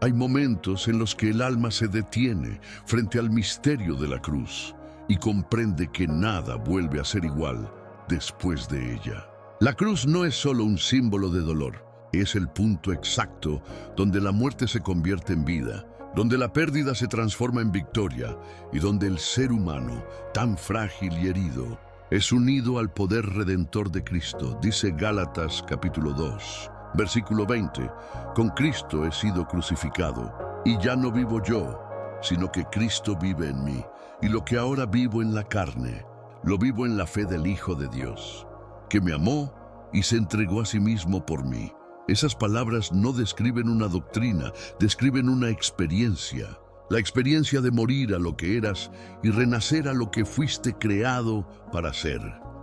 Hay momentos en los que el alma se detiene frente al misterio de la cruz y comprende que nada vuelve a ser igual después de ella. La cruz no es solo un símbolo de dolor, es el punto exacto donde la muerte se convierte en vida, donde la pérdida se transforma en victoria y donde el ser humano, tan frágil y herido, es unido al poder redentor de Cristo. Dice Gálatas capítulo 2, versículo 20, con Cristo he sido crucificado, y ya no vivo yo, sino que Cristo vive en mí, y lo que ahora vivo en la carne, lo vivo en la fe del Hijo de Dios, que me amó y se entregó a sí mismo por mí. Esas palabras no describen una doctrina, describen una experiencia. La experiencia de morir a lo que eras y renacer a lo que fuiste creado para ser.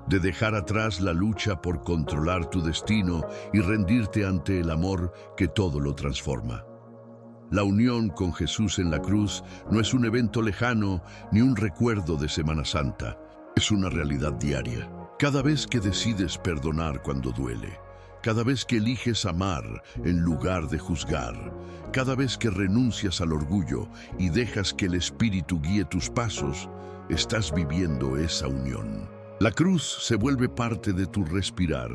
De dejar atrás la lucha por controlar tu destino y rendirte ante el amor que todo lo transforma. La unión con Jesús en la cruz no es un evento lejano ni un recuerdo de Semana Santa. Es una realidad diaria. Cada vez que decides perdonar cuando duele, cada vez que eliges amar en lugar de juzgar, cada vez que renuncias al orgullo y dejas que el Espíritu guíe tus pasos, estás viviendo esa unión. La cruz se vuelve parte de tu respirar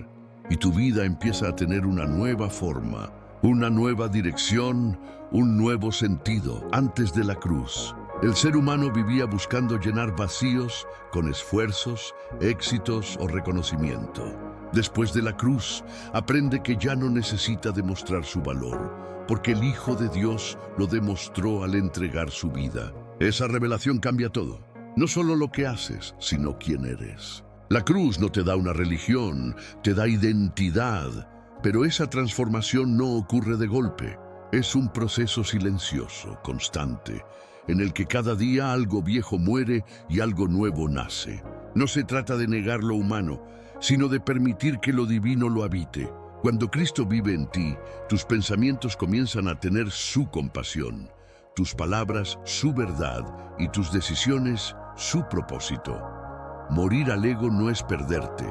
y tu vida empieza a tener una nueva forma, una nueva dirección, un nuevo sentido. Antes de la cruz, el ser humano vivía buscando llenar vacíos con esfuerzos, éxitos o reconocimiento. Después de la cruz, aprende que ya no necesita demostrar su valor, porque el Hijo de Dios lo demostró al entregar su vida. Esa revelación cambia todo, no solo lo que haces, sino quién eres. La cruz no te da una religión, te da identidad, pero esa transformación no ocurre de golpe. Es un proceso silencioso, constante, en el que cada día algo viejo muere y algo nuevo nace. No se trata de negar lo humano, sino de permitir que lo divino lo habite. Cuando Cristo vive en ti, tus pensamientos comienzan a tener su compasión, tus palabras su verdad y tus decisiones su propósito. Morir al ego no es perderte,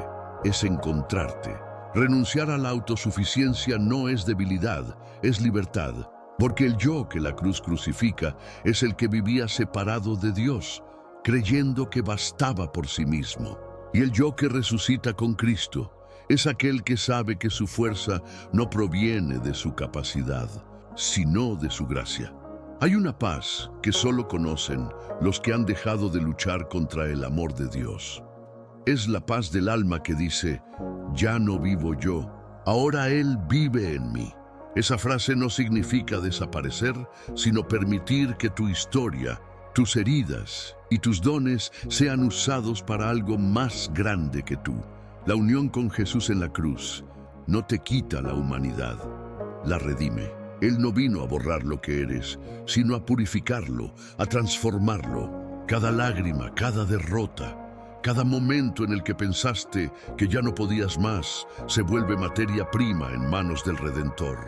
es encontrarte. Renunciar a la autosuficiencia no es debilidad, es libertad, porque el yo que la cruz crucifica es el que vivía separado de Dios, creyendo que bastaba por sí mismo. Y el yo que resucita con Cristo es aquel que sabe que su fuerza no proviene de su capacidad, sino de su gracia. Hay una paz que solo conocen los que han dejado de luchar contra el amor de Dios. Es la paz del alma que dice, ya no vivo yo, ahora Él vive en mí. Esa frase no significa desaparecer, sino permitir que tu historia, tus heridas y tus dones sean usados para algo más grande que tú. La unión con Jesús en la cruz no te quita la humanidad, la redime. Él no vino a borrar lo que eres, sino a purificarlo, a transformarlo. Cada lágrima, cada derrota, cada momento en el que pensaste que ya no podías más, se vuelve materia prima en manos del Redentor.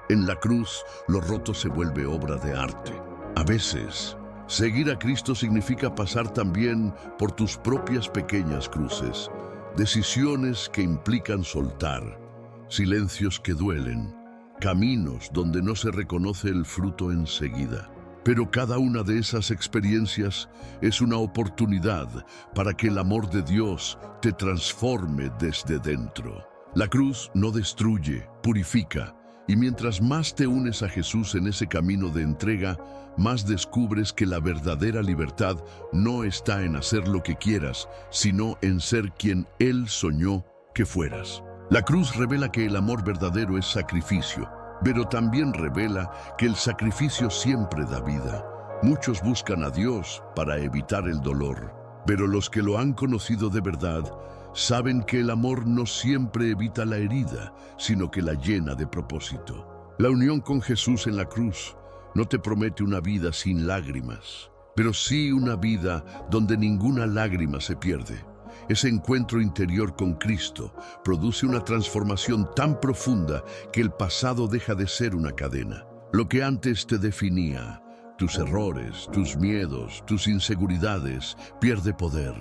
En la cruz, lo roto se vuelve obra de arte. A veces, seguir a Cristo significa pasar también por tus propias pequeñas cruces, decisiones que implican soltar, silencios que duelen, caminos donde no se reconoce el fruto enseguida. Pero cada una de esas experiencias es una oportunidad para que el amor de Dios te transforme desde dentro. La cruz no destruye, purifica. Y mientras más te unes a Jesús en ese camino de entrega, más descubres que la verdadera libertad no está en hacer lo que quieras, sino en ser quien Él soñó que fueras. La cruz revela que el amor verdadero es sacrificio, pero también revela que el sacrificio siempre da vida. Muchos buscan a Dios para evitar el dolor, pero los que lo han conocido de verdad saben que el amor no siempre evita la herida, sino que la llena de propósito. La unión con Jesús en la cruz no te promete una vida sin lágrimas, pero sí una vida donde ninguna lágrima se pierde. Ese encuentro interior con Cristo produce una transformación tan profunda que el pasado deja de ser una cadena. Lo que antes te definía, tus errores, tus miedos, tus inseguridades, pierde poder.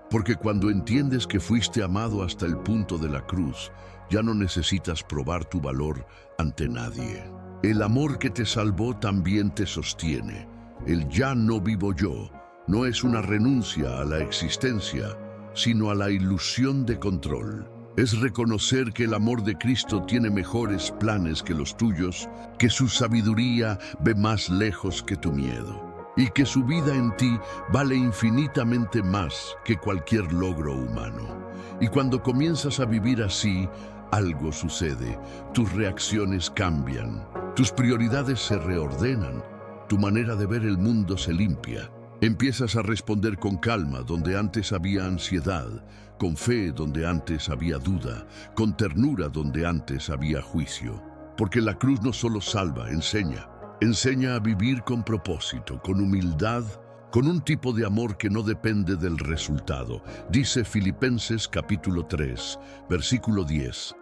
Porque cuando entiendes que fuiste amado hasta el punto de la cruz, ya no necesitas probar tu valor ante nadie. El amor que te salvó también te sostiene. El ya no vivo yo no es una renuncia a la existencia, sino a la ilusión de control. Es reconocer que el amor de Cristo tiene mejores planes que los tuyos, que su sabiduría ve más lejos que tu miedo, y que su vida en ti vale infinitamente más que cualquier logro humano. Y cuando comienzas a vivir así, algo sucede. Tus reacciones cambian, tus prioridades se reordenan, tu manera de ver el mundo se limpia. Empiezas a responder con calma donde antes había ansiedad, con fe donde antes había duda, con ternura donde antes había juicio. Porque la cruz no solo salva, enseña. Enseña a vivir con propósito, con humildad, con un tipo de amor que no depende del resultado. Dice Filipenses capítulo 3, versículo 10.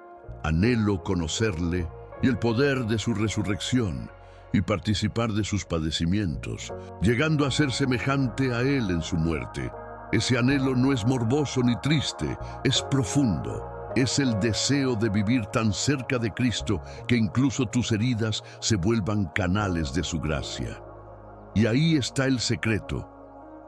Anhelo conocerle y el poder de su resurrección y participar de sus padecimientos, llegando a ser semejante a él en su muerte. Ese anhelo no es morboso ni triste, es profundo. Es el deseo de vivir tan cerca de Cristo que incluso tus heridas se vuelvan canales de su gracia. Y ahí está el secreto.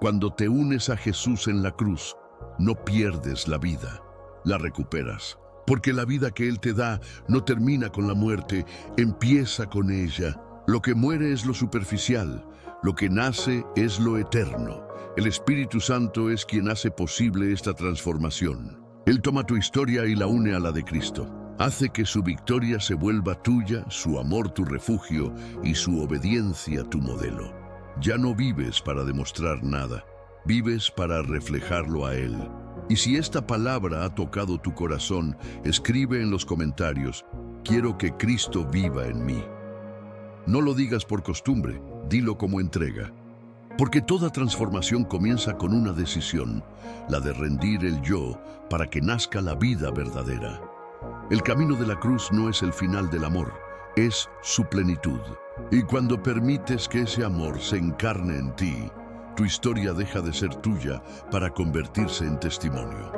Cuando te unes a Jesús en la cruz, no pierdes la vida, la recuperas. Porque la vida que Él te da no termina con la muerte, empieza con ella. Lo que muere es lo superficial, lo que nace es lo eterno. El Espíritu Santo es quien hace posible esta transformación. Él toma tu historia y la une a la de Cristo. Hace que su victoria se vuelva tuya, su amor tu refugio y su obediencia tu modelo. Ya no vives para demostrar nada, vives para reflejarlo a Él. Y si esta palabra ha tocado tu corazón, escribe en los comentarios: quiero que Cristo viva en mí. No lo digas por costumbre, dilo como entrega. Porque toda transformación comienza con una decisión, la de rendir el yo para que nazca la vida verdadera. El camino de la cruz no es el final del amor, es su plenitud. Y cuando permites que ese amor se encarne en ti, tu historia deja de ser tuya para convertirse en testimonio.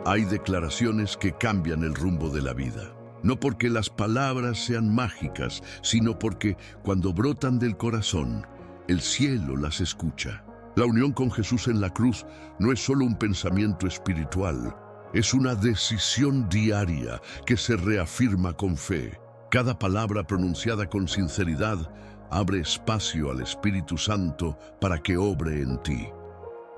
Hay declaraciones que cambian el rumbo de la vida. No porque las palabras sean mágicas, sino porque cuando brotan del corazón, el cielo las escucha. La unión con Jesús en la cruz no es solo un pensamiento espiritual, es una decisión diaria que se reafirma con fe. Cada palabra pronunciada con sinceridad abre espacio al Espíritu Santo para que obre en ti.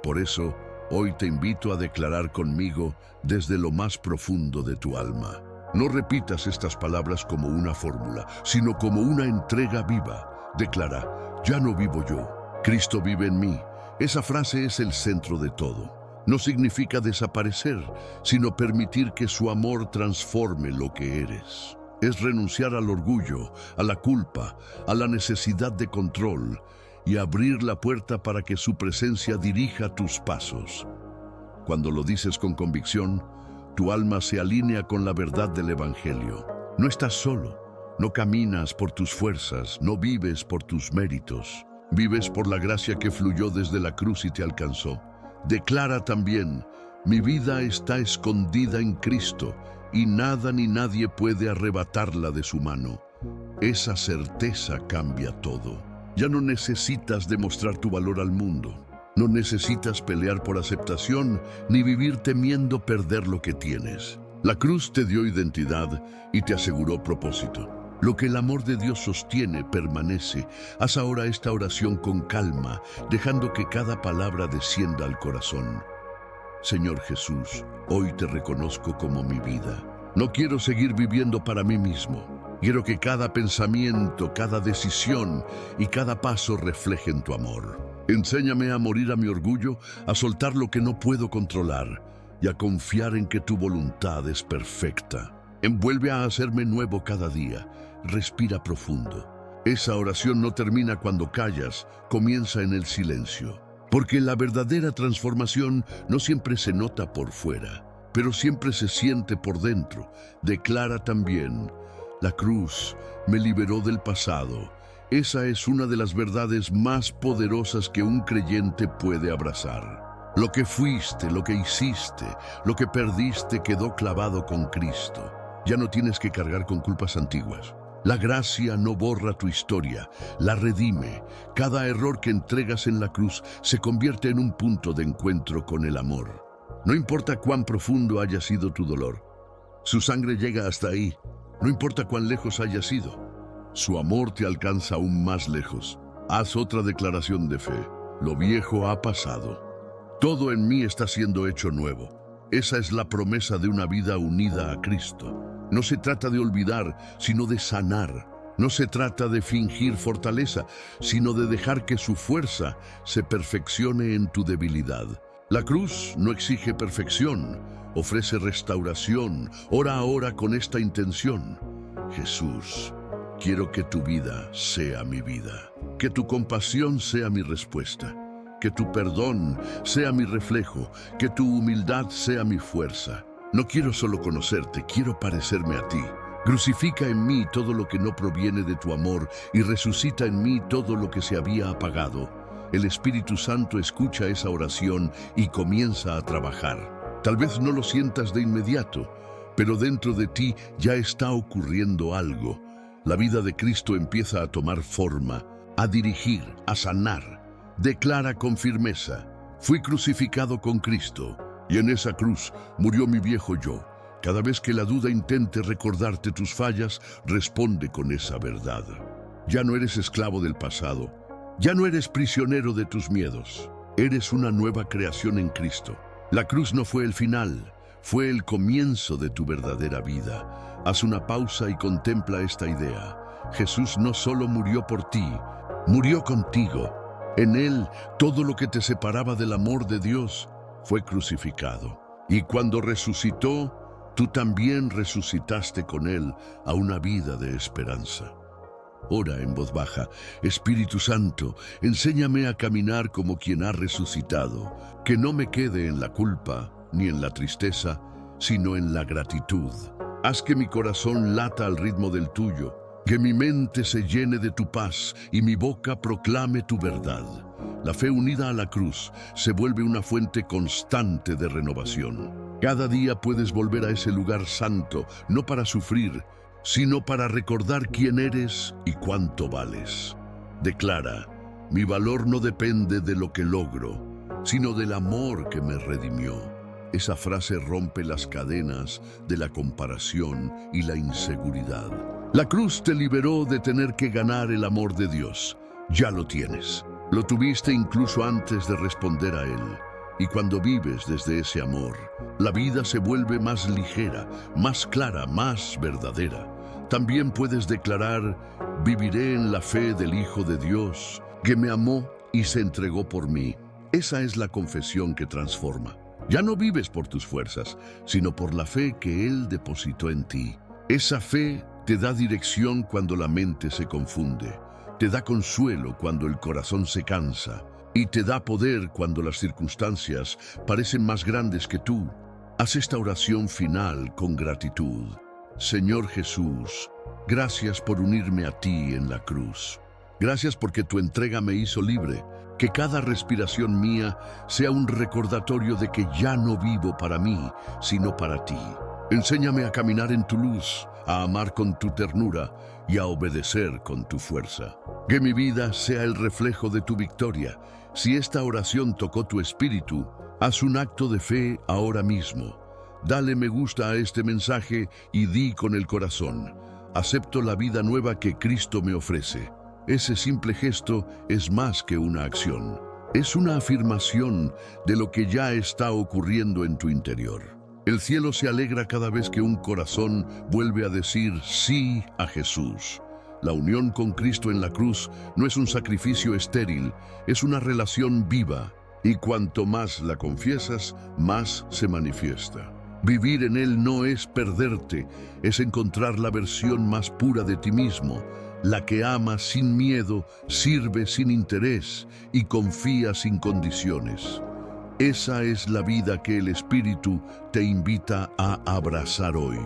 Por eso, hoy te invito a declarar conmigo desde lo más profundo de tu alma. No repitas estas palabras como una fórmula, sino como una entrega viva. Declara: ya no vivo yo, Cristo vive en mí. Esa frase es el centro de todo. No significa desaparecer, sino permitir que su amor transforme lo que eres. Es renunciar al orgullo, a la culpa, a la necesidad de control y abrir la puerta para que su presencia dirija tus pasos. Cuando lo dices con convicción, tu alma se alinea con la verdad del Evangelio. No estás solo, no caminas por tus fuerzas, no vives por tus méritos. Vives por la gracia que fluyó desde la cruz y te alcanzó. Declara también: mi vida está escondida en Cristo y nada ni nadie puede arrebatarla de su mano. Esa certeza cambia todo. Ya no necesitas demostrar tu valor al mundo. No necesitas pelear por aceptación ni vivir temiendo perder lo que tienes. La cruz te dio identidad y te aseguró propósito. Lo que el amor de Dios sostiene permanece. Haz ahora esta oración con calma, dejando que cada palabra descienda al corazón. Señor Jesús, hoy te reconozco como mi vida. No quiero seguir viviendo para mí mismo. Quiero que cada pensamiento, cada decisión y cada paso reflejen tu amor. Enséñame a morir a mi orgullo, a soltar lo que no puedo controlar y a confiar en que tu voluntad es perfecta. Envuelve a hacerme nuevo cada día. Respira profundo. Esa oración no termina cuando callas, comienza en el silencio. Porque la verdadera transformación no siempre se nota por fuera, pero siempre se siente por dentro. Declara también: la cruz me liberó del pasado. Esa es una de las verdades más poderosas que un creyente puede abrazar. Lo que fuiste, lo que hiciste, lo que perdiste quedó clavado con Cristo. Ya no tienes que cargar con culpas antiguas. La gracia no borra tu historia, la redime. Cada error que entregas en la cruz se convierte en un punto de encuentro con el amor. No importa cuán profundo haya sido tu dolor, su sangre llega hasta ahí. No importa cuán lejos haya sido, su amor te alcanza aún más lejos. Haz otra declaración de fe. Lo viejo ha pasado. Todo en mí está siendo hecho nuevo. Esa es la promesa de una vida unida a Cristo. No se trata de olvidar, sino de sanar. No se trata de fingir fortaleza, sino de dejar que su fuerza se perfeccione en tu debilidad. La cruz no exige perfección, ofrece restauración. Ora ahora con esta intención. Jesús, quiero que tu vida sea mi vida, que tu compasión sea mi respuesta, que tu perdón sea mi reflejo, que tu humildad sea mi fuerza. No quiero solo conocerte, quiero parecerme a ti. Crucifica en mí todo lo que no proviene de tu amor y resucita en mí todo lo que se había apagado. El Espíritu Santo escucha esa oración y comienza a trabajar. Tal vez no lo sientas de inmediato, pero dentro de ti ya está ocurriendo algo. La vida de Cristo empieza a tomar forma, a dirigir, a sanar. Declara con firmeza: fui crucificado con Cristo, y en esa cruz murió mi viejo yo. Cada vez que la duda intente recordarte tus fallas, responde con esa verdad. Ya no eres esclavo del pasado, ya no eres prisionero de tus miedos. Eres una nueva creación en Cristo. La cruz no fue el final, fue el comienzo de tu verdadera vida. Haz una pausa y contempla esta idea. Jesús no solo murió por ti, murió contigo. En Él, todo lo que te separaba del amor de Dios fue crucificado. Y cuando resucitó, tú también resucitaste con Él a una vida de esperanza. Ora en voz baja: Espíritu Santo, enséñame a caminar como quien ha resucitado, que no me quede en la culpa ni en la tristeza, sino en la gratitud. Haz que mi corazón lata al ritmo del tuyo, que mi mente se llene de tu paz y mi boca proclame tu verdad. La fe unida a la cruz se vuelve una fuente constante de renovación. Cada día puedes volver a ese lugar santo, no para sufrir, sino para recordar quién eres y cuánto vales. Declara: mi valor no depende de lo que logro, sino del amor que me redimió. Esa frase rompe las cadenas de la comparación y la inseguridad. La cruz te liberó de tener que ganar el amor de Dios. Ya lo tienes. Lo tuviste incluso antes de responder a Él. Y cuando vives desde ese amor, la vida se vuelve más ligera, más clara, más verdadera. También puedes declarar: viviré en la fe del Hijo de Dios, que me amó y se entregó por mí. Esa es la confesión que transforma. Ya no vives por tus fuerzas, sino por la fe que Él depositó en ti. Esa fe te da dirección cuando la mente se confunde, te da consuelo cuando el corazón se cansa, y te da poder cuando las circunstancias parecen más grandes que tú. Haz esta oración final con gratitud. Señor Jesús, gracias por unirme a ti en la cruz. Gracias porque tu entrega me hizo libre. Que cada respiración mía sea un recordatorio de que ya no vivo para mí, sino para ti. Enséñame a caminar en tu luz, a amar con tu ternura y a obedecer con tu fuerza. Que mi vida sea el reflejo de tu victoria. Si esta oración tocó tu espíritu, haz un acto de fe ahora mismo. Dale me gusta a este mensaje y di con el corazón: acepto la vida nueva que Cristo me ofrece. Ese simple gesto es más que una acción. Es una afirmación de lo que ya está ocurriendo en tu interior. El cielo se alegra cada vez que un corazón vuelve a decir sí a Jesús. La unión con Cristo en la cruz no es un sacrificio estéril, es una relación viva. Y cuanto más la confiesas, más se manifiesta. Vivir en Él no es perderte, es encontrar la versión más pura de ti mismo, la que ama sin miedo, sirve sin interés y confía sin condiciones. Esa es la vida que el Espíritu te invita a abrazar hoy.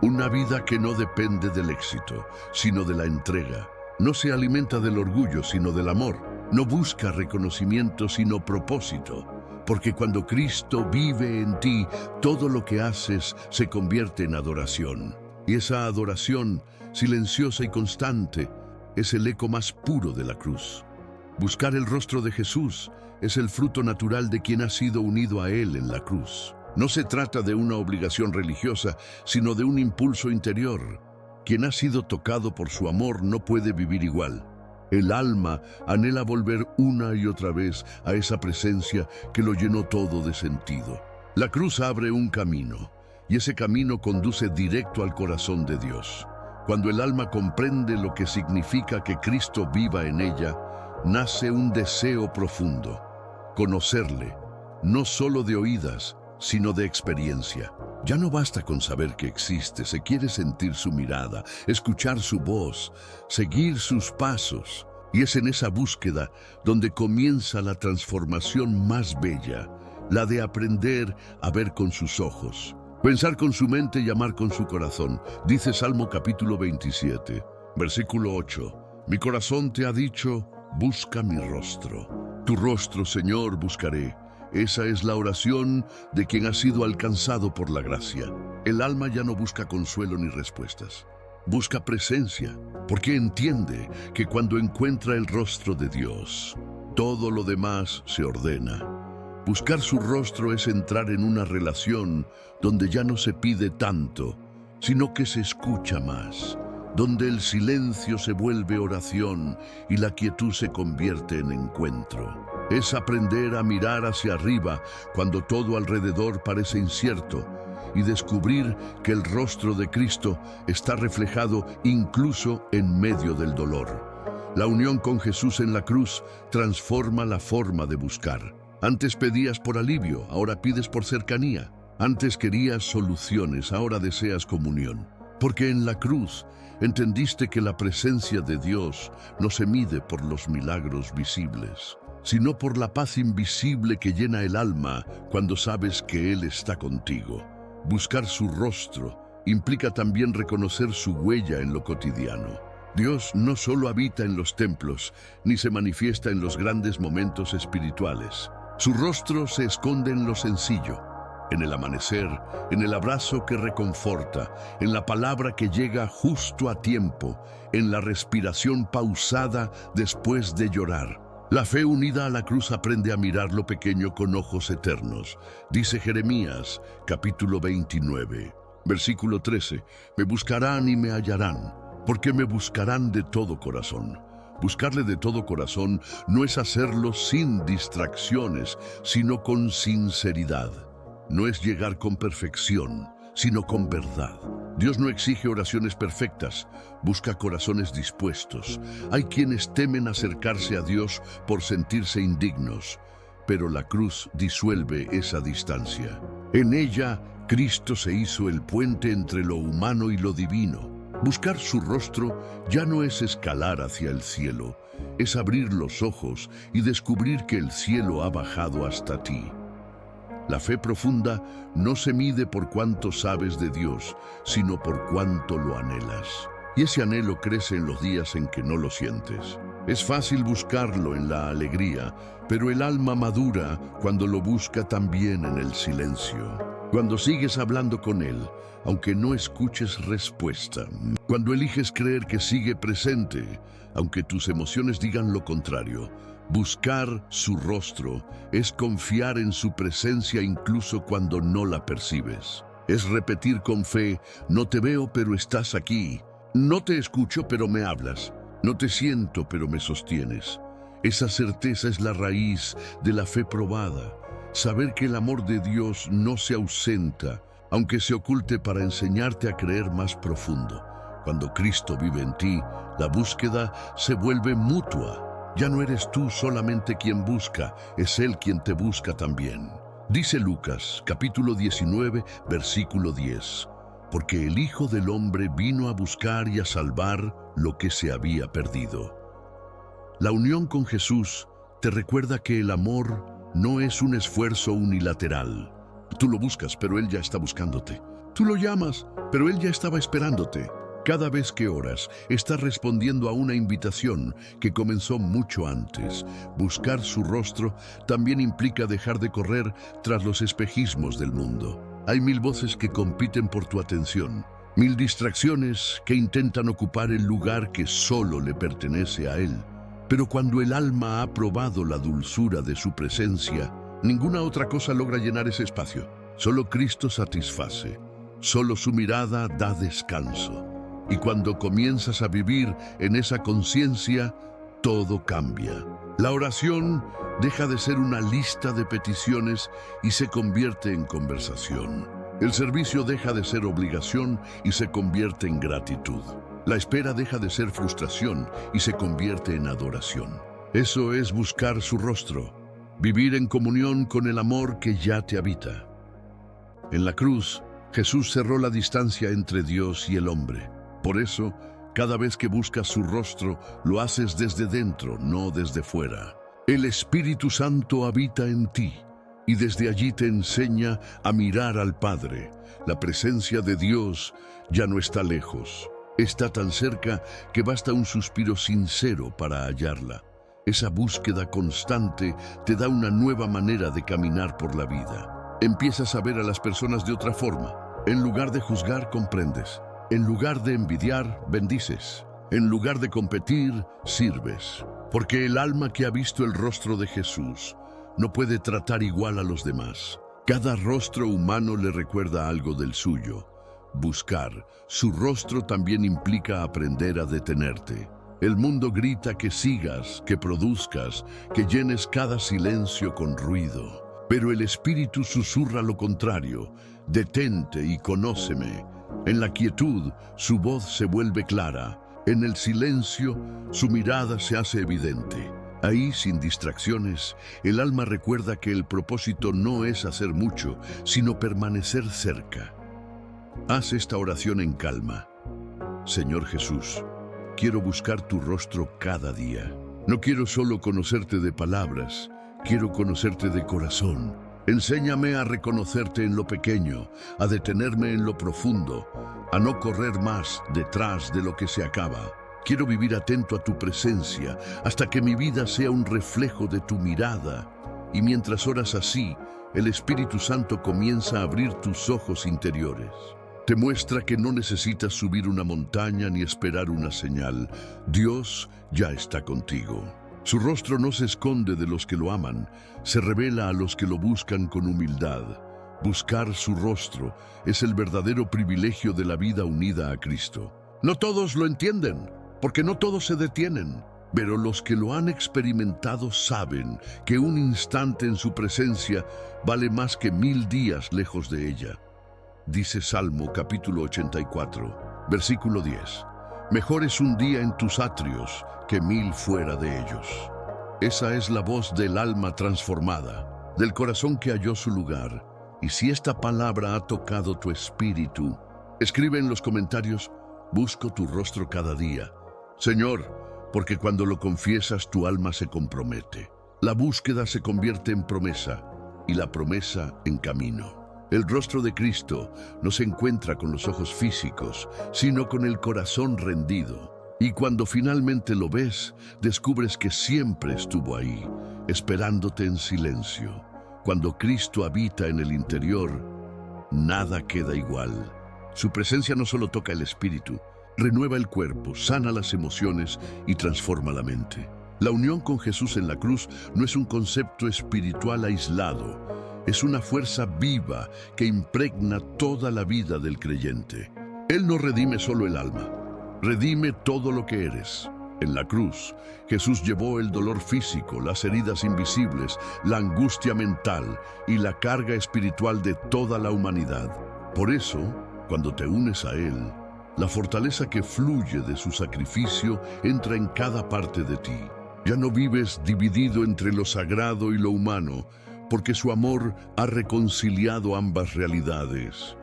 Una vida que no depende del éxito, sino de la entrega. No se alimenta del orgullo, sino del amor. No busca reconocimiento, sino propósito. Porque cuando Cristo vive en ti, todo lo que haces se convierte en adoración. Y esa adoración, silenciosa y constante, es el eco más puro de la cruz. Buscar el rostro de Jesús es el fruto natural de quien ha sido unido a Él en la cruz. No se trata de una obligación religiosa, sino de un impulso interior. Quien ha sido tocado por su amor no puede vivir igual. El alma anhela volver una y otra vez a esa presencia que lo llenó todo de sentido. La cruz abre un camino, y ese camino conduce directo al corazón de Dios. Cuando el alma comprende lo que significa que Cristo viva en ella, nace un deseo profundo: conocerle, no solo de oídas, sino de experiencia. Ya no basta con saber que existe, se quiere sentir su mirada, escuchar su voz, seguir sus pasos. Y es en esa búsqueda donde comienza la transformación más bella, la de aprender a ver con sus ojos, pensar con su mente y amar con su corazón. Dice Salmo capítulo 27, versículo 8, mi corazón te ha dicho, busca mi rostro. Tu rostro, Señor, buscaré. Esa es la oración de quien ha sido alcanzado por la gracia. El alma ya no busca consuelo ni respuestas. Busca presencia, porque entiende que cuando encuentra el rostro de Dios, todo lo demás se ordena. Buscar su rostro es entrar en una relación donde ya no se pide tanto, sino que se escucha más, donde el silencio se vuelve oración y la quietud se convierte en encuentro. Es aprender a mirar hacia arriba cuando todo alrededor parece incierto y descubrir que el rostro de Cristo está reflejado incluso en medio del dolor. La unión con Jesús en la cruz transforma la forma de buscar. Antes pedías por alivio, ahora pides por cercanía. Antes querías soluciones, ahora deseas comunión. Porque en la cruz entendiste que la presencia de Dios no se mide por los milagros visibles, sino por la paz invisible que llena el alma cuando sabes que Él está contigo. Buscar su rostro implica también reconocer su huella en lo cotidiano. Dios no solo habita en los templos, ni se manifiesta en los grandes momentos espirituales. Su rostro se esconde en lo sencillo, en el amanecer, en el abrazo que reconforta, en la palabra que llega justo a tiempo, en la respiración pausada después de llorar. La fe unida a la cruz aprende a mirar lo pequeño con ojos eternos. Dice Jeremías, capítulo 29, versículo 13, me buscarán y me hallarán, porque me buscarán de todo corazón. Buscarle de todo corazón no es hacerlo sin distracciones, sino con sinceridad. No es llegar con perfección, sino con verdad. Dios no exige oraciones perfectas, busca corazones dispuestos. Hay quienes temen acercarse a Dios por sentirse indignos, pero la cruz disuelve esa distancia. En ella, Cristo se hizo el puente entre lo humano y lo divino. Buscar su rostro ya no es escalar hacia el cielo, es abrir los ojos y descubrir que el cielo ha bajado hasta ti. La fe profunda no se mide por cuánto sabes de Dios, sino por cuánto lo anhelas. Y ese anhelo crece en los días en que no lo sientes. Es fácil buscarlo en la alegría, pero el alma madura cuando lo busca también en el silencio. Cuando sigues hablando con Él, aunque no escuches respuesta. Cuando eliges creer que sigue presente, aunque tus emociones digan lo contrario. Buscar su rostro es confiar en su presencia incluso cuando no la percibes. Es repetir con fe, no te veo pero estás aquí. No te escucho pero me hablas. No te siento pero me sostienes. Esa certeza es la raíz de la fe probada. Saber que el amor de Dios no se ausenta, aunque se oculte para enseñarte a creer más profundo. Cuando Cristo vive en ti, la búsqueda se vuelve mutua. Ya no eres tú solamente quien busca, es Él quien te busca también. Dice Lucas, capítulo 19, versículo 10, porque el Hijo del Hombre vino a buscar y a salvar lo que se había perdido. La unión con Jesús te recuerda que el amor no es un esfuerzo unilateral. Tú lo buscas, pero Él ya está buscándote. Tú lo llamas, pero Él ya estaba esperándote. Cada vez que oras, estás respondiendo a una invitación que comenzó mucho antes. Buscar su rostro también implica dejar de correr tras los espejismos del mundo. Hay mil voces que compiten por tu atención. Mil distracciones que intentan ocupar el lugar que solo le pertenece a Él. Pero cuando el alma ha probado la dulzura de su presencia, ninguna otra cosa logra llenar ese espacio. Solo Cristo satisface. Solo su mirada da descanso. Y cuando comienzas a vivir en esa conciencia, todo cambia. La oración deja de ser una lista de peticiones y se convierte en conversación. El servicio deja de ser obligación y se convierte en gratitud. La espera deja de ser frustración y se convierte en adoración. Eso es buscar su rostro, vivir en comunión con el amor que ya te habita. En la cruz, Jesús cerró la distancia entre Dios y el hombre. Por eso, cada vez que buscas su rostro, lo haces desde dentro, no desde fuera. El Espíritu Santo habita en ti y desde allí te enseña a mirar al Padre. La presencia de Dios ya no está lejos. Está tan cerca que basta un suspiro sincero para hallarla. Esa búsqueda constante te da una nueva manera de caminar por la vida. Empiezas a ver a las personas de otra forma. En lugar de juzgar, comprendes. En lugar de envidiar, bendices. En lugar de competir, sirves. Porque el alma que ha visto el rostro de Jesús no puede tratar igual a los demás. Cada rostro humano le recuerda algo del suyo. Buscar su rostro también implica aprender a detenerte. El mundo grita que sigas, que produzcas, que llenes cada silencio con ruido. Pero el Espíritu susurra lo contrario. Detente y conóceme. En la quietud, su voz se vuelve clara. En el silencio, su mirada se hace evidente. Ahí, sin distracciones, el alma recuerda que el propósito no es hacer mucho, sino permanecer cerca. Haz esta oración en calma. Señor Jesús, quiero buscar tu rostro cada día. No quiero solo conocerte de palabras, quiero conocerte de corazón. Enséñame a reconocerte en lo pequeño, a detenerme en lo profundo, a no correr más detrás de lo que se acaba. Quiero vivir atento a tu presencia hasta que mi vida sea un reflejo de tu mirada. Y mientras oras así, el Espíritu Santo comienza a abrir tus ojos interiores. Te muestra que no necesitas subir una montaña ni esperar una señal. Dios ya está contigo. Su rostro no se esconde de los que lo aman, se revela a los que lo buscan con humildad. Buscar su rostro es el verdadero privilegio de la vida unida a Cristo. No todos lo entienden, porque no todos se detienen, pero los que lo han experimentado saben que un instante en su presencia vale más que 1000 días lejos de ella. Dice Salmo capítulo 84, versículo 10. Mejor es un día en tus atrios que 1000 fuera de ellos. Esa es la voz del alma transformada, del corazón que halló su lugar. Y si esta palabra ha tocado tu espíritu, escribe en los comentarios: busco tu rostro cada día. Señor, porque cuando lo confiesas tu alma se compromete. La búsqueda se convierte en promesa y la promesa en camino. El rostro de Cristo no se encuentra con los ojos físicos, sino con el corazón rendido. Y cuando finalmente lo ves, descubres que siempre estuvo ahí, esperándote en silencio. Cuando Cristo habita en el interior, nada queda igual. Su presencia no solo toca el espíritu, renueva el cuerpo, sana las emociones y transforma la mente. La unión con Jesús en la cruz no es un concepto espiritual aislado, es una fuerza viva que impregna toda la vida del creyente. Él no redime solo el alma, redime todo lo que eres. En la cruz, Jesús llevó el dolor físico, las heridas invisibles, la angustia mental y la carga espiritual de toda la humanidad. Por eso, cuando te unes a Él, la fortaleza que fluye de su sacrificio entra en cada parte de ti. Ya no vives dividido entre lo sagrado y lo humano, porque su amor ha reconciliado ambas realidades.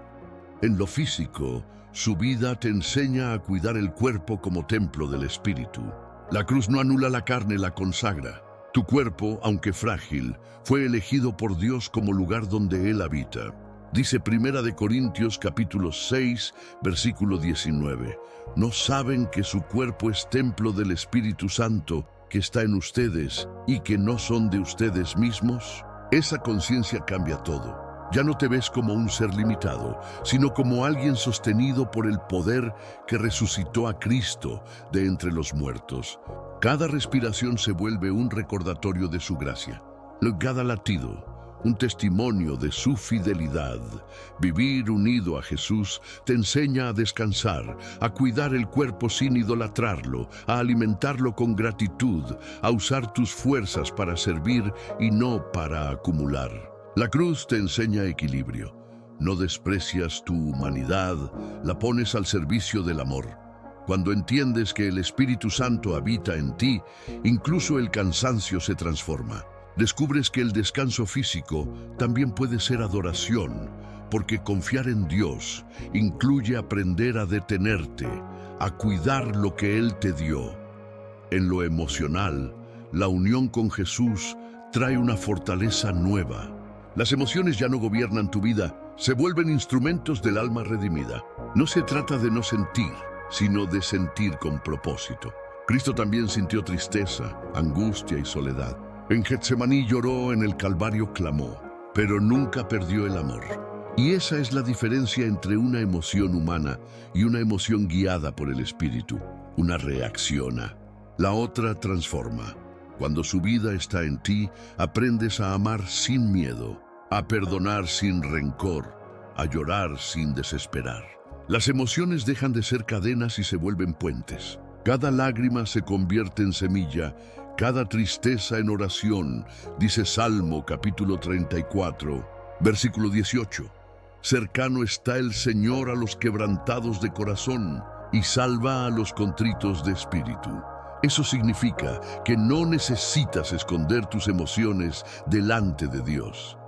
En lo físico, su vida te enseña a cuidar el cuerpo como templo del espíritu. La cruz no anula la carne, la consagra. Tu cuerpo, aunque frágil, fue elegido por Dios como lugar donde Él habita. Dice 1 Corintios capítulo 6, versículo 19. ¿No saben que su cuerpo es templo del Espíritu Santo que está en ustedes y que no son de ustedes mismos? Esa conciencia cambia todo. Ya no te ves como un ser limitado, sino como alguien sostenido por el poder que resucitó a Cristo de entre los muertos. Cada respiración se vuelve un recordatorio de su gracia. Cada latido, un testimonio de su fidelidad. Vivir unido a Jesús te enseña a descansar, a cuidar el cuerpo sin idolatrarlo, a alimentarlo con gratitud, a usar tus fuerzas para servir y no para acumular. La cruz te enseña equilibrio. No desprecias tu humanidad, la pones al servicio del amor. Cuando entiendes que el Espíritu Santo habita en ti, incluso el cansancio se transforma. Descubres que el descanso físico también puede ser adoración, porque confiar en Dios incluye aprender a detenerte, a cuidar lo que Él te dio. En lo emocional, la unión con Jesús trae una fortaleza nueva. Las emociones ya no gobiernan tu vida, se vuelven instrumentos del alma redimida. No se trata de no sentir, sino de sentir con propósito. Cristo también sintió tristeza, angustia y soledad. En Getsemaní lloró, en el Calvario clamó, pero nunca perdió el amor. Y esa es la diferencia entre una emoción humana y una emoción guiada por el Espíritu. Una reacciona, la otra transforma. Cuando su vida está en ti, aprendes a amar sin miedo, a perdonar sin rencor, a llorar sin desesperar. Las emociones dejan de ser cadenas y se vuelven puentes. Cada lágrima se convierte en semilla, cada tristeza en oración, dice Salmo capítulo 34, versículo 18. Cercano está el Señor a los quebrantados de corazón y salva a los contritos de espíritu. Eso significa que no necesitas esconder tus emociones delante de Dios.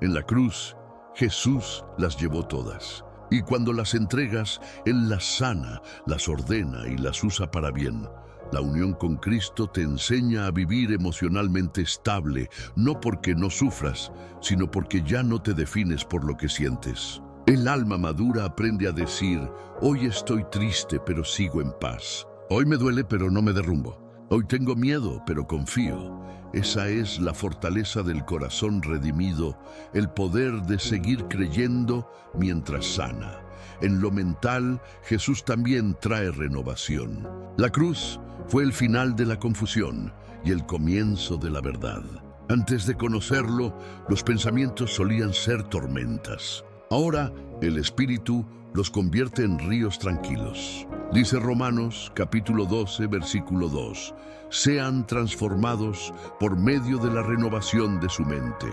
En la cruz, Jesús las llevó todas. Y cuando las entregas, Él las sana, las ordena y las usa para bien. La unión con Cristo te enseña a vivir emocionalmente estable, no porque no sufras, sino porque ya no te defines por lo que sientes. El alma madura aprende a decir, hoy estoy triste, pero sigo en paz. Hoy me duele, pero no me derrumbo. Hoy tengo miedo, pero confío. Esa es la fortaleza del corazón redimido, el poder de seguir creyendo mientras sana. En lo mental, Jesús también trae renovación. La cruz fue el final de la confusión y el comienzo de la verdad. Antes de conocerlo, los pensamientos solían ser tormentas. Ahora, el Espíritu los convierte en ríos tranquilos. Dice Romanos capítulo 12, versículo 2, sean transformados por medio de la renovación de su mente.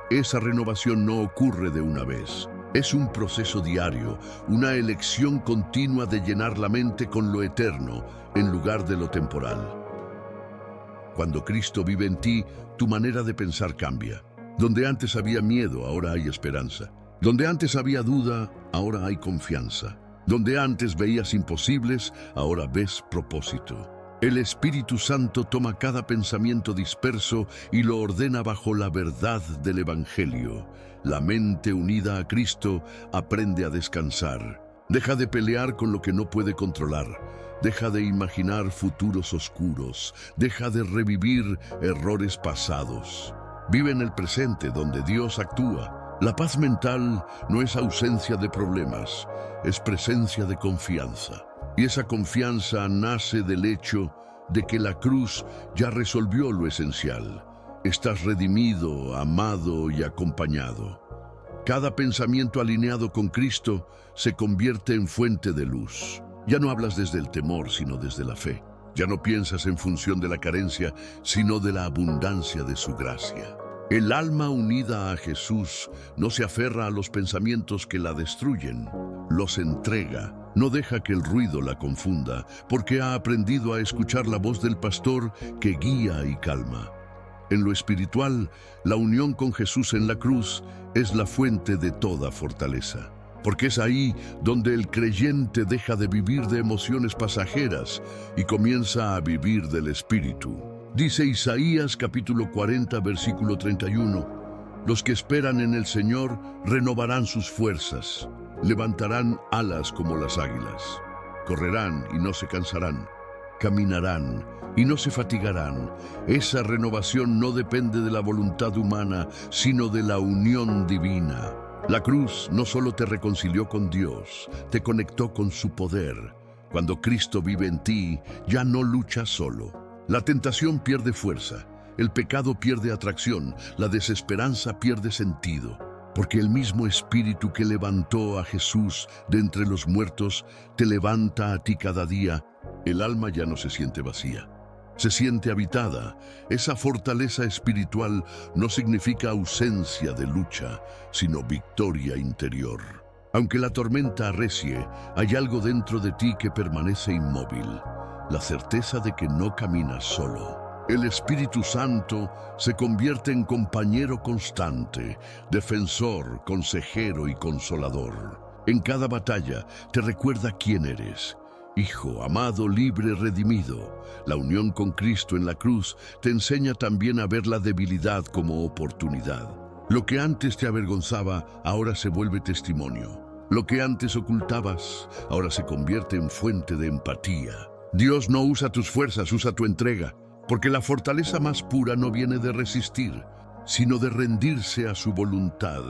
Esa renovación no ocurre de una vez. Es un proceso diario, una elección continua de llenar la mente con lo eterno en lugar de lo temporal. Cuando Cristo vive en ti, tu manera de pensar cambia. Donde antes había miedo, ahora hay esperanza. Donde antes había duda, ahora hay confianza. Donde antes veías imposibles, ahora ves propósito. El Espíritu Santo toma cada pensamiento disperso y lo ordena bajo la verdad del Evangelio. La mente unida a Cristo aprende a descansar. Deja de pelear con lo que no puede controlar. Deja de imaginar futuros oscuros. Deja de revivir errores pasados. Vive en el presente donde Dios actúa. La paz mental no es ausencia de problemas, es presencia de confianza. Y esa confianza nace del hecho de que la cruz ya resolvió lo esencial. Estás redimido, amado y acompañado. Cada pensamiento alineado con Cristo se convierte en fuente de luz. Ya no hablas desde el temor, sino desde la fe. Ya no piensas en función de la carencia, sino de la abundancia de su gracia. El alma unida a Jesús no se aferra a los pensamientos que la destruyen, los entrega. No deja que el ruido la confunda, porque ha aprendido a escuchar la voz del pastor que guía y calma. En lo espiritual, la unión con Jesús en la cruz es la fuente de toda fortaleza, porque es ahí donde el creyente deja de vivir de emociones pasajeras y comienza a vivir del Espíritu. Dice Isaías capítulo 40, versículo 31, los que esperan en el Señor renovarán sus fuerzas, levantarán alas como las águilas, correrán y no se cansarán, caminarán y no se fatigarán. Esa renovación no depende de la voluntad humana, sino de la unión divina. La cruz no solo te reconcilió con Dios, te conectó con su poder. Cuando Cristo vive en ti, ya no luchas solo. La tentación pierde fuerza, el pecado pierde atracción, la desesperanza pierde sentido. Porque el mismo Espíritu que levantó a Jesús de entre los muertos, te levanta a ti cada día. El alma ya no se siente vacía, se siente habitada. Esa fortaleza espiritual no significa ausencia de lucha, sino victoria interior. Aunque la tormenta arrecie, hay algo dentro de ti que permanece inmóvil, la certeza de que no caminas solo. El Espíritu Santo se convierte en compañero constante, defensor, consejero y consolador. En cada batalla te recuerda quién eres. Hijo, amado, libre, redimido. La unión con Cristo en la cruz te enseña también a ver la debilidad como oportunidad. Lo que antes te avergonzaba, ahora se vuelve testimonio. Lo que antes ocultabas, ahora se convierte en fuente de empatía. Dios no usa tus fuerzas, usa tu entrega. Porque la fortaleza más pura no viene de resistir, sino de rendirse a su voluntad.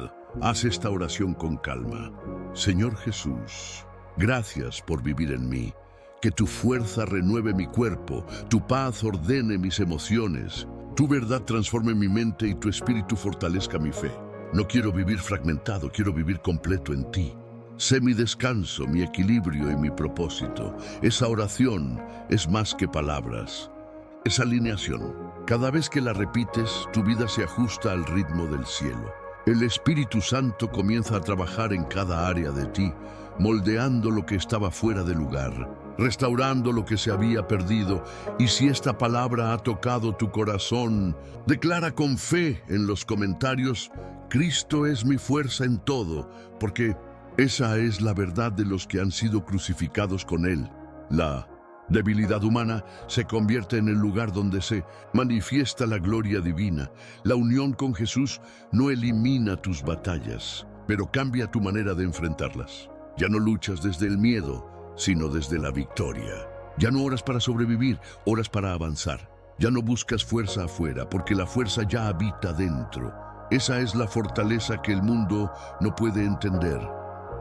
Haz esta oración con calma. Señor Jesús, gracias por vivir en mí. Que tu fuerza renueve mi cuerpo, tu paz ordene mis emociones, tu verdad transforme mi mente y tu espíritu fortalezca mi fe. No quiero vivir fragmentado, quiero vivir completo en ti. Sé mi descanso, mi equilibrio y mi propósito. Esa oración es más que palabras. Es alineación. Cada vez que la repites, tu vida se ajusta al ritmo del cielo. El Espíritu Santo comienza a trabajar en cada área de ti, moldeando lo que estaba fuera de lugar, restaurando lo que se había perdido. Y si esta palabra ha tocado tu corazón, declara con fe en los comentarios: Cristo es mi fuerza en todo, porque esa es la verdad de los que han sido crucificados con Él. La debilidad humana se convierte en el lugar donde se manifiesta la gloria divina. La unión con Jesús no elimina tus batallas, pero cambia tu manera de enfrentarlas. Ya no luchas desde el miedo, sino desde la victoria. Ya no oras para sobrevivir, oras para avanzar. Ya no buscas fuerza afuera, porque la fuerza ya habita dentro. Esa es la fortaleza que el mundo no puede entender,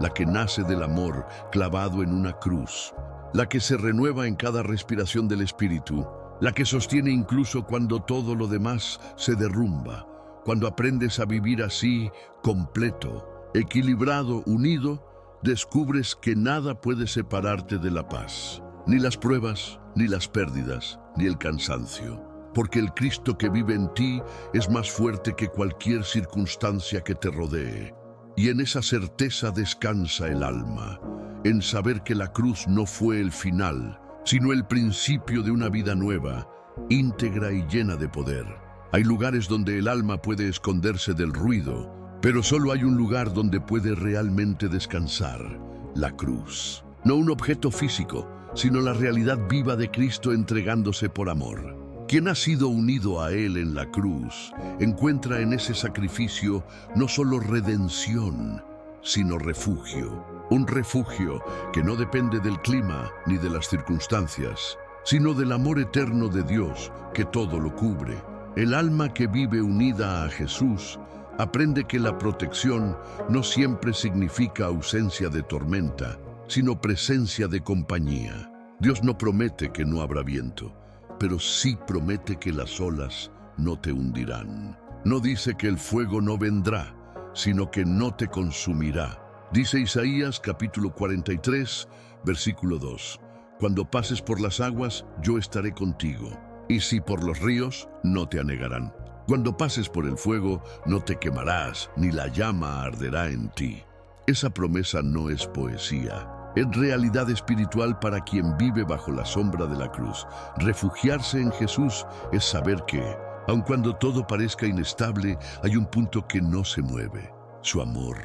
la que nace del amor clavado en una cruz, la que se renueva en cada respiración del Espíritu, la que sostiene incluso cuando todo lo demás se derrumba. Cuando aprendes a vivir así, completo, equilibrado, unido, descubres que nada puede separarte de la paz. Ni las pruebas, ni las pérdidas, ni el cansancio. Porque el Cristo que vive en ti es más fuerte que cualquier circunstancia que te rodee. Y en esa certeza descansa el alma, en saber que la cruz no fue el final, sino el principio de una vida nueva, íntegra y llena de poder. Hay lugares donde el alma puede esconderse del ruido, pero solo hay un lugar donde puede realmente descansar: la cruz. No un objeto físico, sino la realidad viva de Cristo entregándose por amor. Quien ha sido unido a Él en la cruz, encuentra en ese sacrificio no solo redención, sino refugio. Un refugio que no depende del clima ni de las circunstancias, sino del amor eterno de Dios que todo lo cubre. El alma que vive unida a Jesús aprende que la protección no siempre significa ausencia de tormenta, sino presencia de compañía. Dios no promete que no habrá viento, pero sí promete que las olas no te hundirán. No dice que el fuego no vendrá, sino que no te consumirá. Dice Isaías capítulo 43, versículo 2. Cuando pases por las aguas, yo estaré contigo. Y si por los ríos, no te anegarán. Cuando pases por el fuego, no te quemarás, ni la llama arderá en ti. Esa promesa no es poesía. Es realidad espiritual para quien vive bajo la sombra de la cruz. Refugiarse en Jesús es saber que, aun cuando todo parezca inestable, hay un punto que no se mueve: su amor.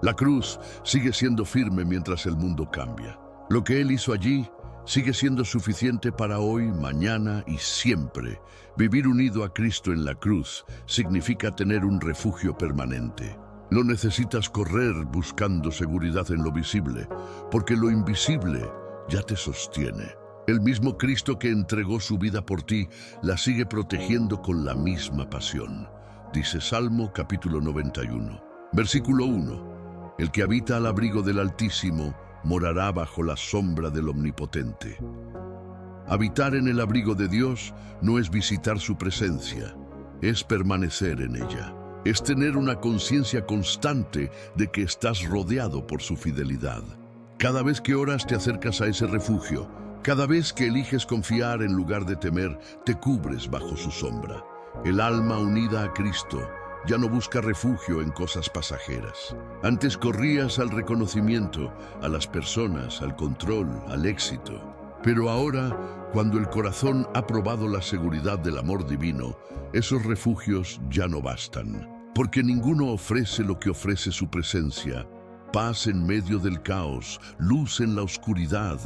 La cruz sigue siendo firme mientras el mundo cambia. Lo que Él hizo allí sigue siendo suficiente para hoy, mañana y siempre. Vivir unido a Cristo en la cruz significa tener un refugio permanente. No necesitas correr buscando seguridad en lo visible, porque lo invisible ya te sostiene. El mismo Cristo que entregó su vida por ti la sigue protegiendo con la misma pasión. Dice Salmo capítulo 91, versículo 1. El que habita al abrigo del Altísimo morará bajo la sombra del Omnipotente. Habitar en el abrigo de Dios no es visitar su presencia, es permanecer en ella. Es tener una conciencia constante de que estás rodeado por su fidelidad. Cada vez que oras te acercas a ese refugio. Cada vez que eliges confiar en lugar de temer, te cubres bajo su sombra. El alma unida a Cristo ya no busca refugio en cosas pasajeras. Antes corrías al reconocimiento, a las personas, al control, al éxito. Pero ahora, cuando el corazón ha probado la seguridad del amor divino, esos refugios ya no bastan. Porque ninguno ofrece lo que ofrece su presencia: paz en medio del caos, luz en la oscuridad,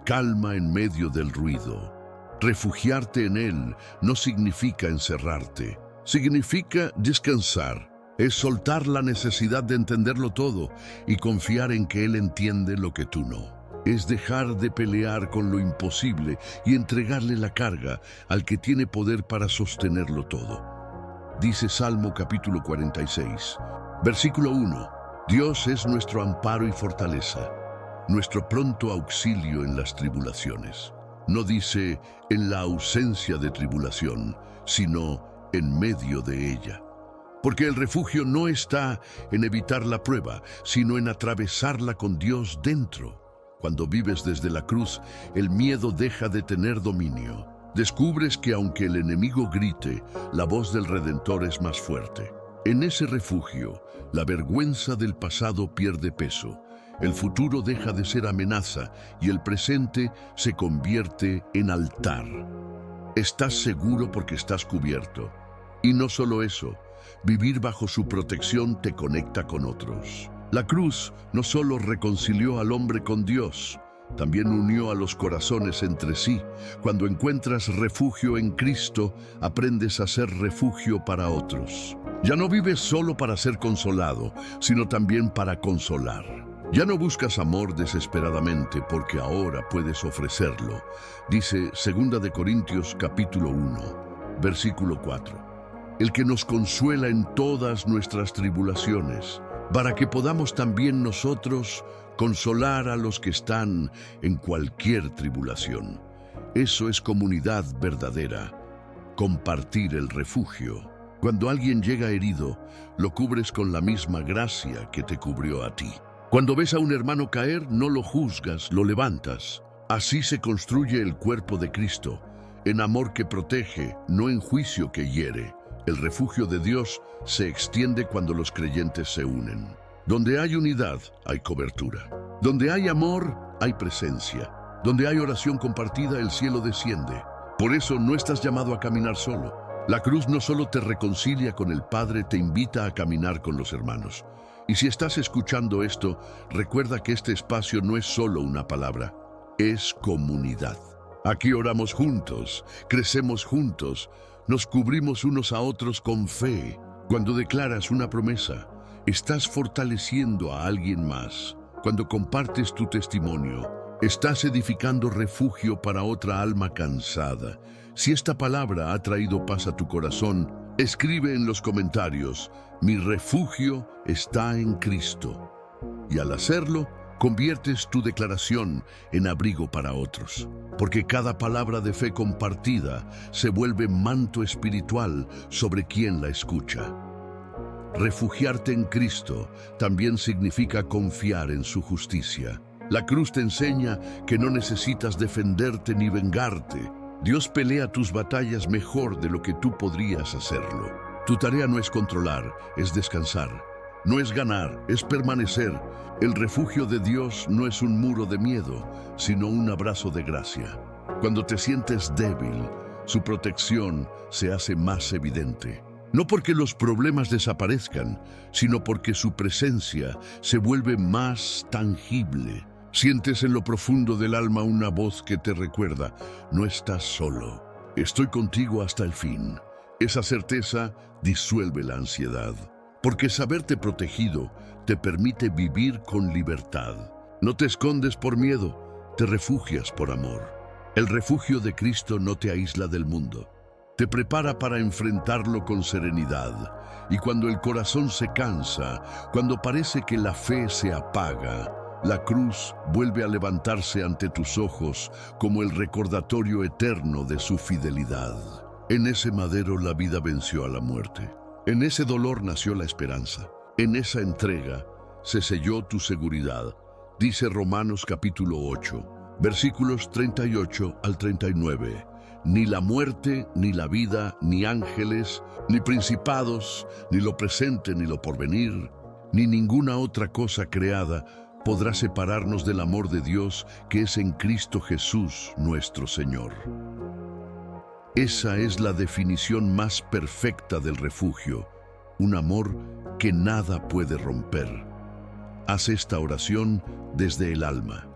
calma en medio del ruido. Refugiarte en Él no significa encerrarte, significa descansar. Es soltar la necesidad de entenderlo todo y confiar en que Él entiende lo que tú no. Es dejar de pelear con lo imposible y entregarle la carga al que tiene poder para sostenerlo todo. Dice Salmo capítulo 46, versículo 1. Dios es nuestro amparo y fortaleza, nuestro pronto auxilio en las tribulaciones. No dice en la ausencia de tribulación, sino en medio de ella. Porque el refugio no está en evitar la prueba, sino en atravesarla con Dios dentro. Cuando vives desde la cruz, el miedo deja de tener dominio. Descubres que aunque el enemigo grite, la voz del Redentor es más fuerte. En ese refugio, la vergüenza del pasado pierde peso, el futuro deja de ser amenaza y el presente se convierte en altar. Estás seguro porque estás cubierto. Y no solo eso, vivir bajo su protección te conecta con otros. La cruz no solo reconcilió al hombre con Dios, también unió a los corazones entre sí. Cuando encuentras refugio en Cristo, aprendes a ser refugio para otros. Ya no vives solo para ser consolado, sino también para consolar. Ya no buscas amor desesperadamente porque ahora puedes ofrecerlo. Dice 2 de Corintios capítulo 1, versículo 4. El que nos consuela en todas nuestras tribulaciones, para que podamos también nosotros consolar a los que están en cualquier tribulación. Eso es comunidad verdadera, compartir el refugio. Cuando alguien llega herido, lo cubres con la misma gracia que te cubrió a ti. Cuando ves a un hermano caer, no lo juzgas, lo levantas. Así se construye el cuerpo de Cristo, en amor que protege, no en juicio que hiere. El refugio de Dios se extiende cuando los creyentes se unen. Donde hay unidad, hay cobertura. Donde hay amor, hay presencia. Donde hay oración compartida, el cielo desciende. Por eso no estás llamado a caminar solo. La cruz no solo te reconcilia con el Padre, te invita a caminar con los hermanos. Y si estás escuchando esto, recuerda que este espacio no es solo una palabra, es comunidad. Aquí oramos juntos, crecemos juntos, nos cubrimos unos a otros con fe. Cuando declaras una promesa, estás fortaleciendo a alguien más. Cuando compartes tu testimonio, estás edificando refugio para otra alma cansada. Si esta palabra ha traído paz a tu corazón, escribe en los comentarios: mi refugio está en Cristo. Y al hacerlo, conviertes tu declaración en abrigo para otros. Porque cada palabra de fe compartida se vuelve manto espiritual sobre quien la escucha. Refugiarte en Cristo también significa confiar en su justicia. La cruz te enseña que no necesitas defenderte ni vengarte. Dios pelea tus batallas mejor de lo que tú podrías hacerlo. Tu tarea no es controlar, es descansar. No es ganar, es permanecer. El refugio de Dios no es un muro de miedo, sino un abrazo de gracia. Cuando te sientes débil, su protección se hace más evidente. No porque los problemas desaparezcan, sino porque su presencia se vuelve más tangible. Sientes en lo profundo del alma una voz que te recuerda: no estás solo, estoy contigo hasta el fin. Esa certeza disuelve la ansiedad, porque saberte protegido te permite vivir con libertad. No te escondes por miedo, te refugias por amor. El refugio de Cristo no te aísla del mundo, te prepara para enfrentarlo con serenidad. Y cuando el corazón se cansa, cuando parece que la fe se apaga, la cruz vuelve a levantarse ante tus ojos como el recordatorio eterno de su fidelidad. En ese madero la vida venció a la muerte. En ese dolor nació la esperanza. En esa entrega se selló tu seguridad. Dice Romanos capítulo 8, versículos 38 al 39. Ni la muerte, ni la vida, ni ángeles, ni principados, ni lo presente, ni lo porvenir, ni ninguna otra cosa creada podrá separarnos del amor de Dios que es en Cristo Jesús nuestro Señor. Esa es la definición más perfecta del refugio, un amor que nada puede romper. Haz esta oración desde el alma.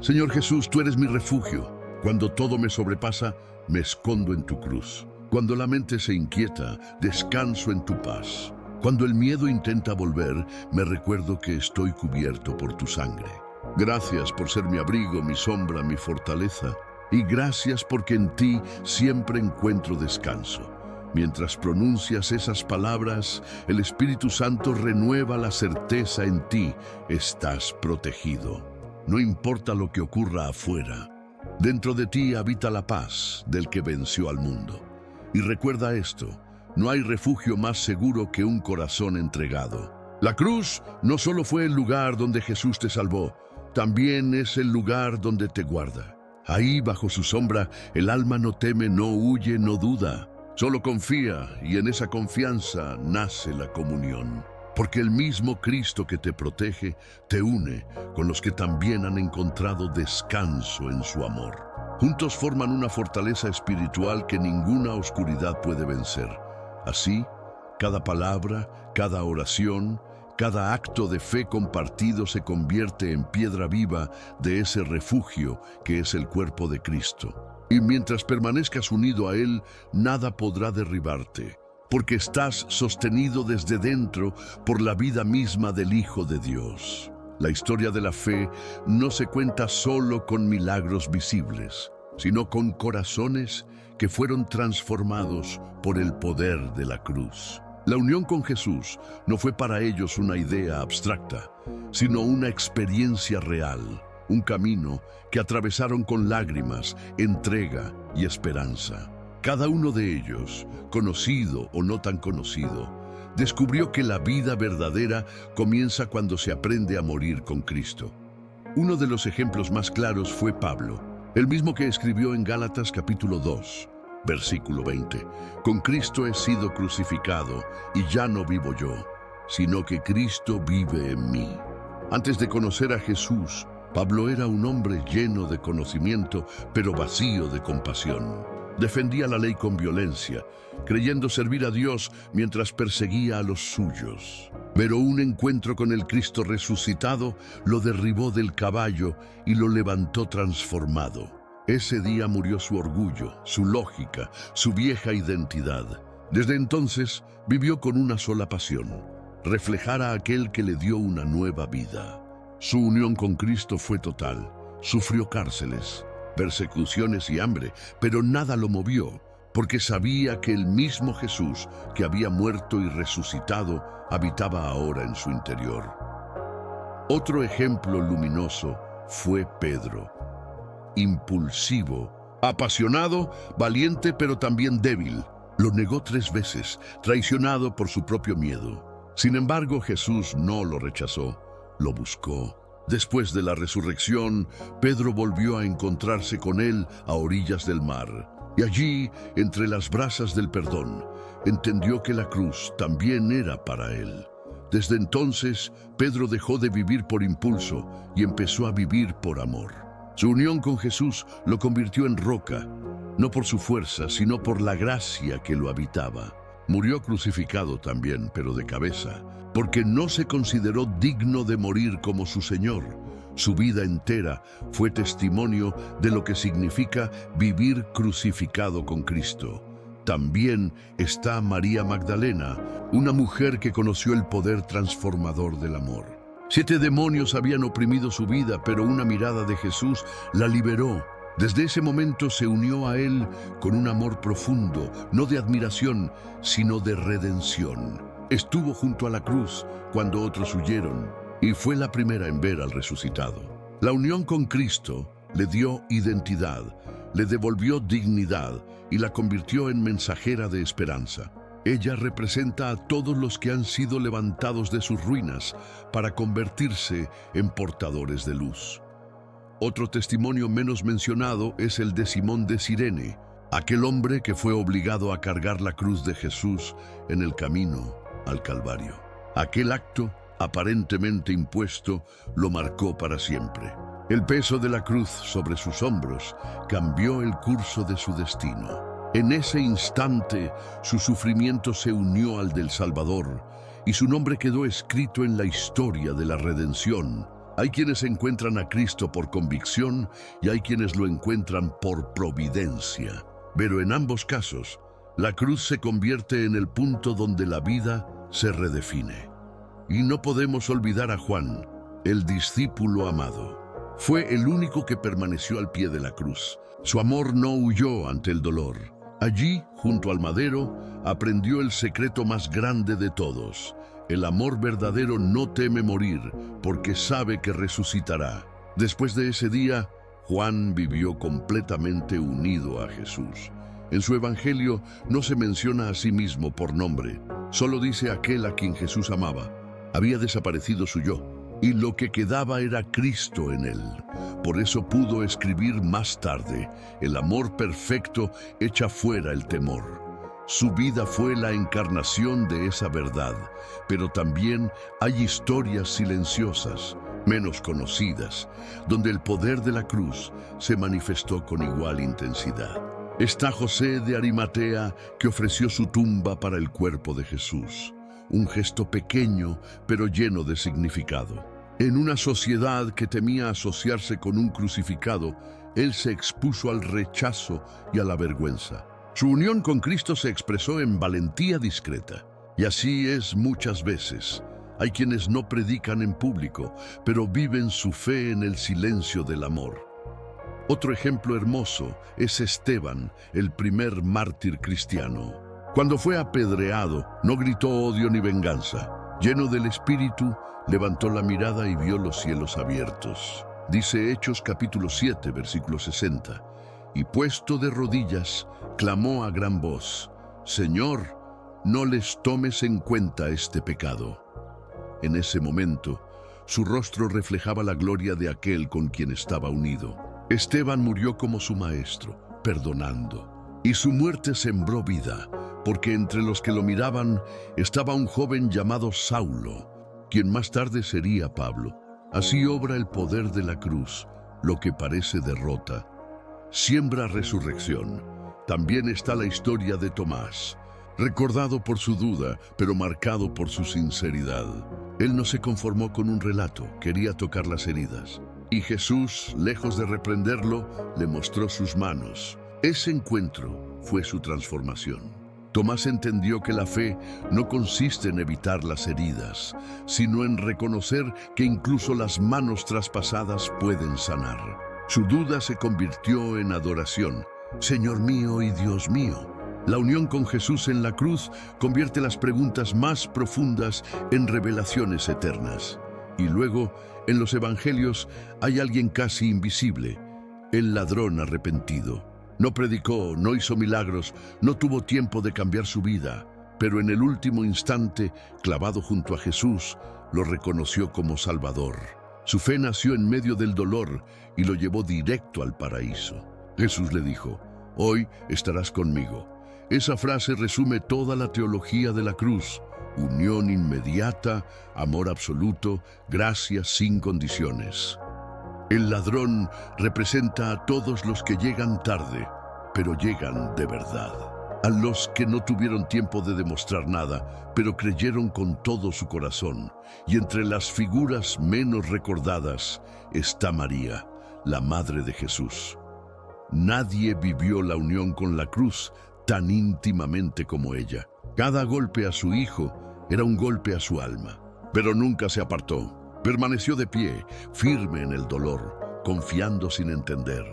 Señor Jesús, tú eres mi refugio. Cuando todo me sobrepasa, me escondo en tu cruz. Cuando la mente se inquieta, descanso en tu paz. Cuando el miedo intenta volver, me recuerdo que estoy cubierto por tu sangre. Gracias por ser mi abrigo, mi sombra, mi fortaleza. Y gracias porque en ti siempre encuentro descanso. Mientras pronuncias esas palabras, el Espíritu Santo renueva la certeza en ti. Estás protegido. No importa lo que ocurra afuera. Dentro de ti habita la paz del que venció al mundo. Y recuerda esto, no hay refugio más seguro que un corazón entregado. La cruz no solo fue el lugar donde Jesús te salvó, también es el lugar donde te guarda. Ahí, bajo su sombra, el alma no teme, no huye, no duda. Solo confía, y en esa confianza nace la comunión. Porque el mismo Cristo que te protege, te une con los que también han encontrado descanso en su amor. Juntos forman una fortaleza espiritual que ninguna oscuridad puede vencer. Así, cada palabra, cada oración, cada acto de fe compartido se convierte en piedra viva de ese refugio que es el cuerpo de Cristo. Y mientras permanezcas unido a Él, nada podrá derribarte, porque estás sostenido desde dentro por la vida misma del Hijo de Dios. La historia de la fe no se cuenta solo con milagros visibles, sino con corazones que fueron transformados por el poder de la cruz. La unión con Jesús no fue para ellos una idea abstracta, sino una experiencia real, un camino que atravesaron con lágrimas, entrega y esperanza. Cada uno de ellos, conocido o no tan conocido, descubrió que la vida verdadera comienza cuando se aprende a morir con Cristo. Uno de los ejemplos más claros fue Pablo, el mismo que escribió en Gálatas capítulo 2, versículo 20. Con Cristo he sido crucificado y ya no vivo yo, sino que Cristo vive en mí. Antes de conocer a Jesús, Pablo era un hombre lleno de conocimiento, pero vacío de compasión. Defendía la ley con violencia, creyendo servir a Dios mientras perseguía a los suyos. Pero un encuentro con el Cristo resucitado lo derribó del caballo y lo levantó transformado. Ese día murió su orgullo, su lógica, su vieja identidad. Desde entonces vivió con una sola pasión: reflejar a aquel que le dio una nueva vida. Su unión con Cristo fue total. Sufrió cárceles, persecuciones y hambre, pero nada lo movió, porque sabía que el mismo Jesús que había muerto y resucitado habitaba ahora en su interior. Otro ejemplo luminoso fue Pedro. Impulsivo, apasionado, valiente, pero también débil. Lo negó 3 veces, traicionado por su propio miedo. Sin embargo, Jesús no lo rechazó, lo buscó. Después de la resurrección, Pedro volvió a encontrarse con él a orillas del mar. Y allí, entre las brasas del perdón, entendió que la cruz también era para él. Desde entonces, Pedro dejó de vivir por impulso y empezó a vivir por amor. Su unión con Jesús lo convirtió en roca, no por su fuerza, sino por la gracia que lo habitaba. Murió crucificado también, pero de cabeza, porque no se consideró digno de morir como su Señor. Su vida entera fue testimonio de lo que significa vivir crucificado con Cristo. También está María Magdalena, una mujer que conoció el poder transformador del amor. 7 demonios habían oprimido su vida, pero una mirada de Jesús la liberó. Desde ese momento se unió a él con un amor profundo, no de admiración, sino de redención. Estuvo junto a la cruz cuando otros huyeron y fue la primera en ver al resucitado. La unión con Cristo le dio identidad, le devolvió dignidad y la convirtió en mensajera de esperanza. Ella representa a todos los que han sido levantados de sus ruinas para convertirse en portadores de luz. Otro testimonio menos mencionado es el de Simón de Cirene, aquel hombre que fue obligado a cargar la cruz de Jesús en el camino al Calvario. Aquel acto, aparentemente impuesto, lo marcó para siempre. El peso de la cruz sobre sus hombros cambió el curso de su destino. En ese instante, su sufrimiento se unió al del Salvador y su nombre quedó escrito en la historia de la redención. Hay quienes encuentran a Cristo por convicción y hay quienes lo encuentran por providencia. Pero en ambos casos, la cruz se convierte en el punto donde la vida se redefine. Y no podemos olvidar a Juan, el discípulo amado. Fue el único que permaneció al pie de la cruz. Su amor no huyó ante el dolor. Allí, junto al madero, aprendió el secreto más grande de todos. El amor verdadero no teme morir, porque sabe que resucitará. Después de ese día, Juan vivió completamente unido a Jesús. En su evangelio no se menciona a sí mismo por nombre, solo dice aquel a quien Jesús amaba. Había desaparecido su yo, y lo que quedaba era Cristo en él. Por eso pudo escribir más tarde: el amor perfecto echa fuera el temor. Su vida fue la encarnación de esa verdad, pero también hay historias silenciosas, menos conocidas, donde el poder de la cruz se manifestó con igual intensidad. Está José de Arimatea, que ofreció su tumba para el cuerpo de Jesús, un gesto pequeño pero lleno de significado. En una sociedad que temía asociarse con un crucificado, él se expuso al rechazo y a la vergüenza. Su unión con Cristo se expresó en valentía discreta. Y así es muchas veces. Hay quienes no predican en público, pero viven su fe en el silencio del amor. Otro ejemplo hermoso es Esteban, el primer mártir cristiano. Cuando fue apedreado, no gritó odio ni venganza. Lleno del Espíritu, levantó la mirada y vio los cielos abiertos. Dice Hechos capítulo 7, versículo 60. Y puesto de rodillas, clamó a gran voz: Señor, no les tomes en cuenta este pecado. En ese momento, su rostro reflejaba la gloria de aquel con quien estaba unido. Esteban murió como su maestro, perdonando. Y su muerte sembró vida, porque entre los que lo miraban estaba un joven llamado Saulo, quien más tarde sería Pablo. Así obra el poder de la cruz. Lo que parece derrota siembra resurrección. También está la historia de Tomás, recordado por su duda, pero marcado por su sinceridad. Él no se conformó con un relato, quería tocar las heridas. Y Jesús, lejos de reprenderlo, le mostró sus manos. Ese encuentro fue su transformación. Tomás entendió que la fe no consiste en evitar las heridas, sino en reconocer que incluso las manos traspasadas pueden sanar. Su duda se convirtió en adoración. Señor mío y Dios mío. La unión con Jesús en la cruz convierte las preguntas más profundas en revelaciones eternas. Y luego, en los evangelios, hay alguien casi invisible, el ladrón arrepentido. No predicó, no hizo milagros, no tuvo tiempo de cambiar su vida, pero en el último instante, clavado junto a Jesús, lo reconoció como Salvador. Su fe nació en medio del dolor y lo llevó directo al paraíso. Jesús le dijo: hoy estarás conmigo. Esa frase resume toda la teología de la cruz: unión inmediata, amor absoluto, gracia sin condiciones. El ladrón representa a todos los que llegan tarde, pero llegan de verdad. A los que no tuvieron tiempo de demostrar nada, pero creyeron con todo su corazón. Y entre las figuras menos recordadas está María, la madre de Jesús. Nadie vivió la unión con la cruz tan íntimamente como ella. Cada golpe a su hijo era un golpe a su alma, pero nunca se apartó. Permaneció de pie, firme en el dolor, confiando sin entender.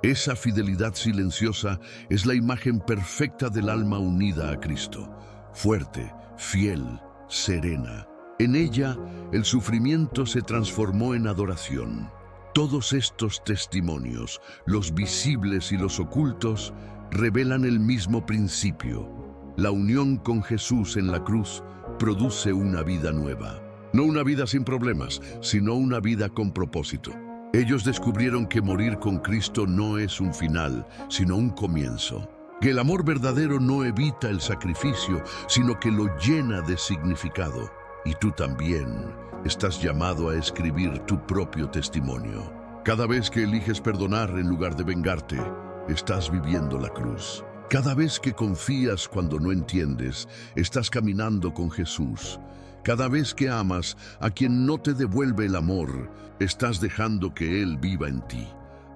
Esa fidelidad silenciosa es la imagen perfecta del alma unida a Cristo, fuerte, fiel, serena. En ella, el sufrimiento se transformó en adoración. Todos estos testimonios, los visibles y los ocultos, revelan el mismo principio. La unión con Jesús en la cruz produce una vida nueva. No una vida sin problemas, sino una vida con propósito. Ellos descubrieron que morir con Cristo no es un final, sino un comienzo. Que el amor verdadero no evita el sacrificio, sino que lo llena de significado. Y tú también estás llamado a escribir tu propio testimonio. Cada vez que eliges perdonar en lugar de vengarte, estás viviendo la cruz. Cada vez que confías cuando no entiendes, estás caminando con Jesús. Cada vez que amas a quien no te devuelve el amor, estás dejando que Él viva en ti.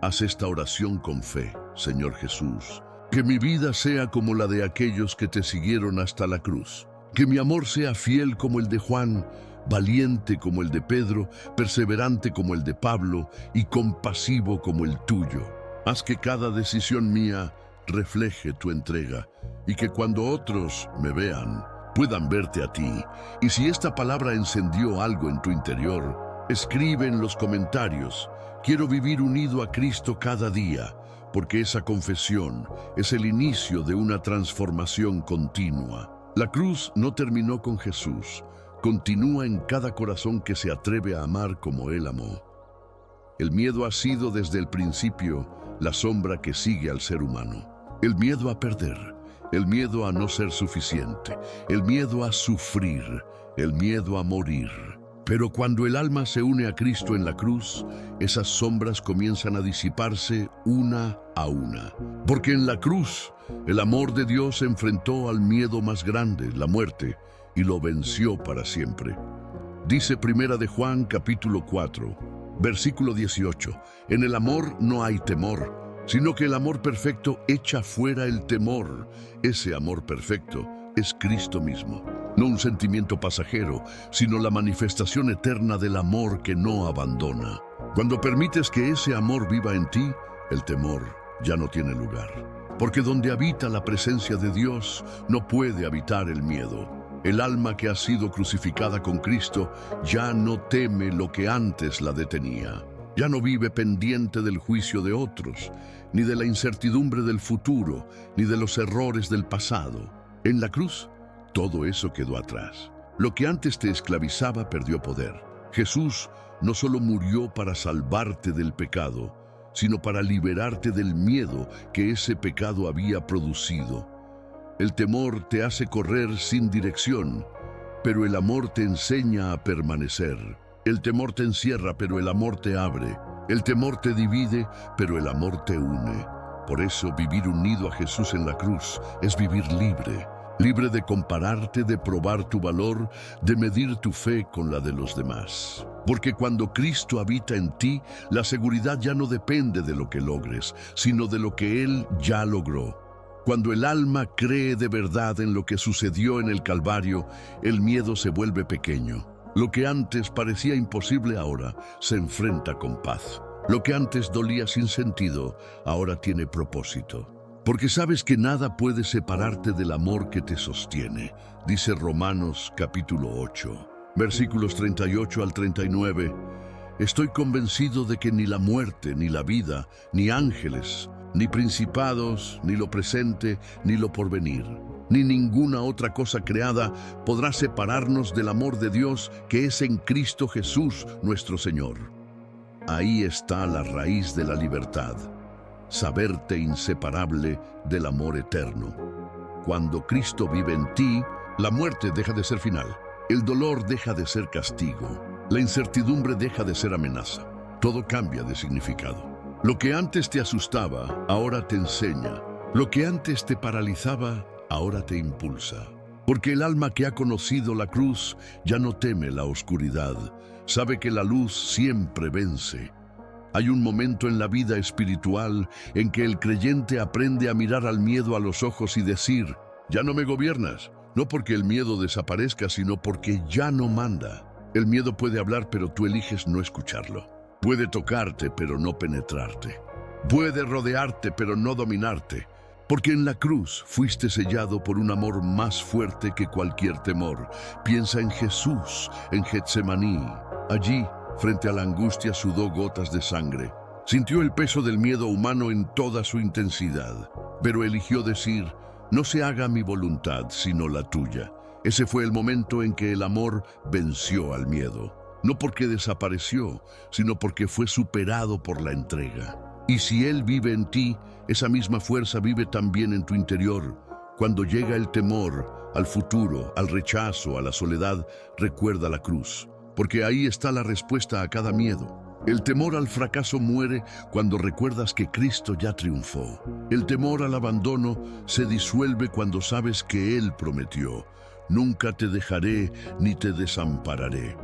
Haz esta oración con fe, Señor Jesús. Que mi vida sea como la de aquellos que te siguieron hasta la cruz. Que mi amor sea fiel como el de Juan, valiente como el de Pedro, perseverante como el de Pablo y compasivo como el tuyo. Haz que cada decisión mía refleje tu entrega y que cuando otros me vean, puedan verte a ti. Y si esta palabra encendió algo en tu interior, escribe en los comentarios: quiero vivir unido a Cristo cada día, porque esa confesión es el inicio de una transformación continua. La cruz no terminó con Jesús, continúa en cada corazón que se atreve a amar como Él amó. El miedo ha sido desde el principio la sombra que sigue al ser humano. El miedo a perder, el miedo a no ser suficiente, el miedo a sufrir, el miedo a morir. Pero cuando el alma se une a Cristo en la cruz, esas sombras comienzan a disiparse una a una. Porque en la cruz, el amor de Dios enfrentó al miedo más grande, la muerte, y lo venció para siempre. Dice Primera de Juan, capítulo 4, versículo 18, en el amor no hay temor, sino que el amor perfecto echa fuera el temor. Ese amor perfecto es Cristo mismo. No un sentimiento pasajero, sino la manifestación eterna del amor que no abandona. Cuando permites que ese amor viva en ti, el temor ya no tiene lugar. Porque donde habita la presencia de Dios, no puede habitar el miedo. El alma que ha sido crucificada con Cristo ya no teme lo que antes la detenía. Ya no vive pendiente del juicio de otros, ni de la incertidumbre del futuro, ni de los errores del pasado. En la cruz, todo eso quedó atrás. Lo que antes te esclavizaba perdió poder. Jesús no solo murió para salvarte del pecado, sino para liberarte del miedo que ese pecado había producido. El temor te hace correr sin dirección, pero el amor te enseña a permanecer. El temor te encierra, pero el amor te abre. El temor te divide, pero el amor te une. Por eso, vivir unido a Jesús en la cruz es vivir libre. Libre de compararte, de probar tu valor, de medir tu fe con la de los demás. Porque cuando Cristo habita en ti, la seguridad ya no depende de lo que logres, sino de lo que Él ya logró. Cuando el alma cree de verdad en lo que sucedió en el Calvario, el miedo se vuelve pequeño. Lo que antes parecía imposible ahora se enfrenta con paz. Lo que antes dolía sin sentido, ahora tiene propósito. Porque sabes que nada puede separarte del amor que te sostiene, dice Romanos capítulo 8, versículos 38 al 39. Estoy convencido de que ni la muerte, ni la vida, ni ángeles, ni principados, ni lo presente, ni lo porvenir, ni ninguna otra cosa creada podrá separarnos del amor de Dios que es en Cristo Jesús nuestro Señor. Ahí está la raíz de la libertad. Saberte inseparable del amor eterno. Cuando Cristo vive en ti, la muerte deja de ser final, el dolor deja de ser castigo, la incertidumbre deja de ser amenaza. Todo cambia de significado. Lo que antes te asustaba, ahora te enseña. Lo que antes te paralizaba, ahora te impulsa. Porque el alma que ha conocido la cruz ya no teme la oscuridad, sabe que la luz siempre vence. Hay un momento en la vida espiritual en que el creyente aprende a mirar al miedo a los ojos y decir: ya no me gobiernas, no porque el miedo desaparezca, sino porque ya no manda. El miedo puede hablar, pero tú eliges no escucharlo. Puede tocarte, pero no penetrarte. Puede rodearte, pero no dominarte. Porque en la cruz fuiste sellado por un amor más fuerte que cualquier temor. Piensa en Jesús, en Getsemaní. Allí, frente a la angustia, sudó gotas de sangre. Sintió el peso del miedo humano en toda su intensidad. Pero eligió decir, no se haga mi voluntad, sino la tuya. Ese fue el momento en que el amor venció al miedo. No porque desapareció, sino porque fue superado por la entrega. Y si Él vive en ti, esa misma fuerza vive también en tu interior. Cuando llega el temor, al futuro, al rechazo, a la soledad, recuerda la cruz. Porque ahí está la respuesta a cada miedo. El temor al fracaso muere cuando recuerdas que Cristo ya triunfó. El temor al abandono se disuelve cuando sabes que Él prometió: nunca te dejaré ni te desampararé.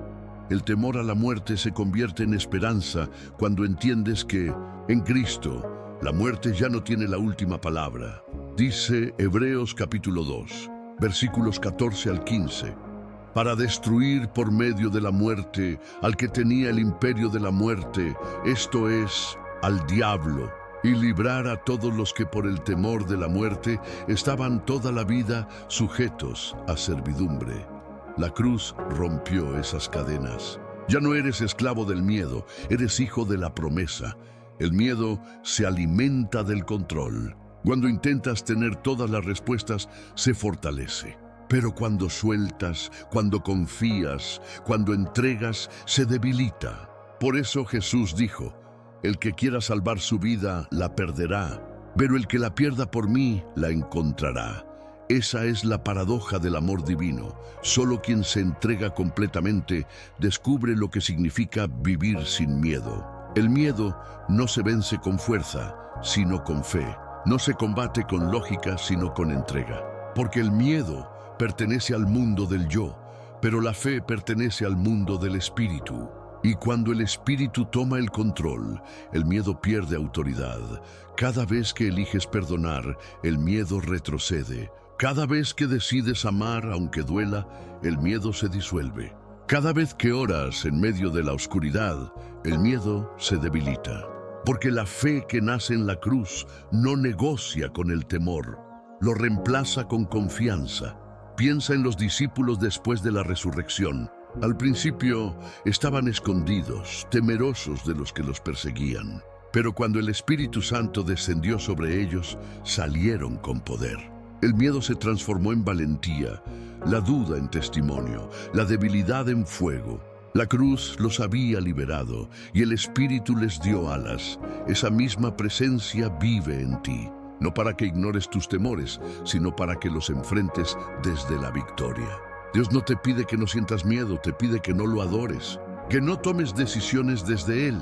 El temor a la muerte se convierte en esperanza cuando entiendes que, en Cristo, la muerte ya no tiene la última palabra. Dice Hebreos capítulo 2, versículos 14 al 15. Para destruir por medio de la muerte al que tenía el imperio de la muerte, esto es, al diablo, y librar a todos los que por el temor de la muerte estaban toda la vida sujetos a servidumbre. La cruz rompió esas cadenas. Ya no eres esclavo del miedo, eres hijo de la promesa. El miedo se alimenta del control. Cuando intentas tener todas las respuestas, se fortalece. Pero cuando sueltas, cuando confías, cuando entregas, se debilita. Por eso Jesús dijo: el que quiera salvar su vida, la perderá, pero el que la pierda por mí, la encontrará. Esa es la paradoja del amor divino. Solo quien se entrega completamente descubre lo que significa vivir sin miedo. El miedo no se vence con fuerza, sino con fe. No se combate con lógica, sino con entrega. Porque el miedo pertenece al mundo del yo, pero la fe pertenece al mundo del espíritu. Y cuando el espíritu toma el control, el miedo pierde autoridad. Cada vez que eliges perdonar, el miedo retrocede. Cada vez que decides amar, aunque duela, el miedo se disuelve. Cada vez que oras en medio de la oscuridad, el miedo se debilita. Porque la fe que nace en la cruz no negocia con el temor, lo reemplaza con confianza. Piensa en los discípulos después de la resurrección. Al principio estaban escondidos, temerosos de los que los perseguían. Pero cuando el Espíritu Santo descendió sobre ellos, salieron con poder. El miedo se transformó en valentía, la duda en testimonio, la debilidad en fuego. La cruz los había liberado y el Espíritu les dio alas. Esa misma presencia vive en ti, no para que ignores tus temores, sino para que los enfrentes desde la victoria. Dios no te pide que no sientas miedo, te pide que no lo adores, que no tomes decisiones desde Él,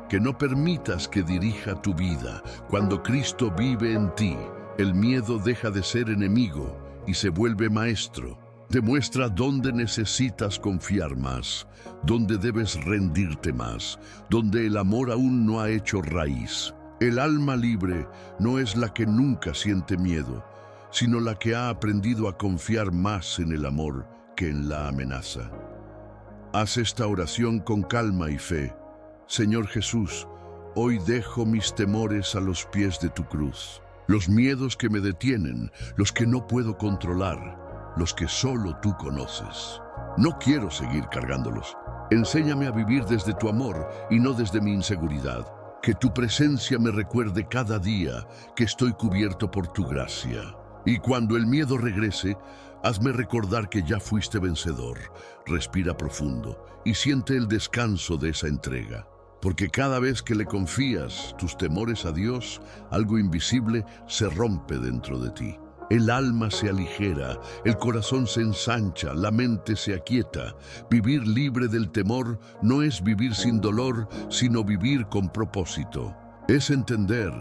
que no permitas que dirija tu vida. Cuando Cristo vive en ti, el miedo deja de ser enemigo y se vuelve maestro. Demuestra dónde necesitas confiar más, dónde debes rendirte más, donde el amor aún no ha hecho raíz. El alma libre no es la que nunca siente miedo, sino la que ha aprendido a confiar más en el amor que en la amenaza. Haz esta oración con calma y fe. Señor Jesús, hoy dejo mis temores a los pies de tu cruz. Los miedos que me detienen, los que no puedo controlar, los que solo tú conoces. No quiero seguir cargándolos. Enséñame a vivir desde tu amor y no desde mi inseguridad. Que tu presencia me recuerde cada día que estoy cubierto por tu gracia. Y cuando el miedo regrese, hazme recordar que ya fuiste vencedor. Respira profundo y siente el descanso de esa entrega. Porque cada vez que le confías tus temores a Dios, algo invisible se rompe dentro de ti. El alma se aligera, el corazón se ensancha, la mente se aquieta. Vivir libre del temor no es vivir sin dolor, sino vivir con propósito. Es entender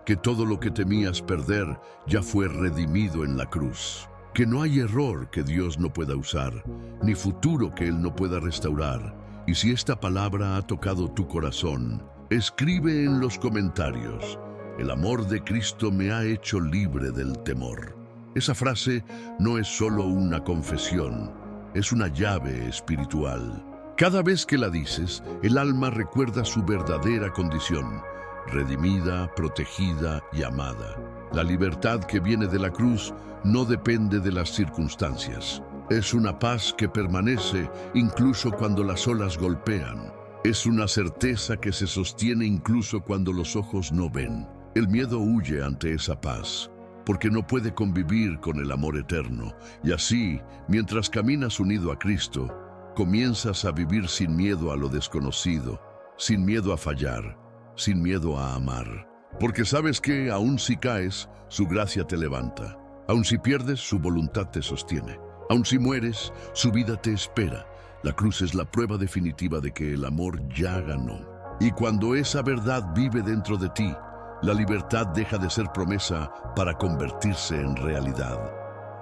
que todo lo que temías perder ya fue redimido en la cruz. Que no hay error que Dios no pueda usar, ni futuro que Él no pueda restaurar. Y si esta palabra ha tocado tu corazón, escribe en los comentarios: el amor de Cristo me ha hecho libre del temor. Esa frase no es solo una confesión, es una llave espiritual. Cada vez que la dices, el alma recuerda su verdadera condición. redimida, protegida y amada. La libertad que viene de la cruz no depende de las circunstancias. Es una paz que permanece incluso cuando las olas golpean. Es una certeza que se sostiene incluso cuando los ojos no ven. El miedo huye ante esa paz, porque no puede convivir con el amor eterno. Y así, mientras caminas unido a Cristo, comienzas a vivir sin miedo a lo desconocido, sin miedo a fallar, sin miedo a amar. Porque sabes que, aun si caes, su gracia te levanta. Aun si pierdes, su voluntad te sostiene. Aun si mueres, su vida te espera. La cruz es la prueba definitiva de que el amor ya ganó. Y cuando esa verdad vive dentro de ti, la libertad deja de ser promesa para convertirse en realidad.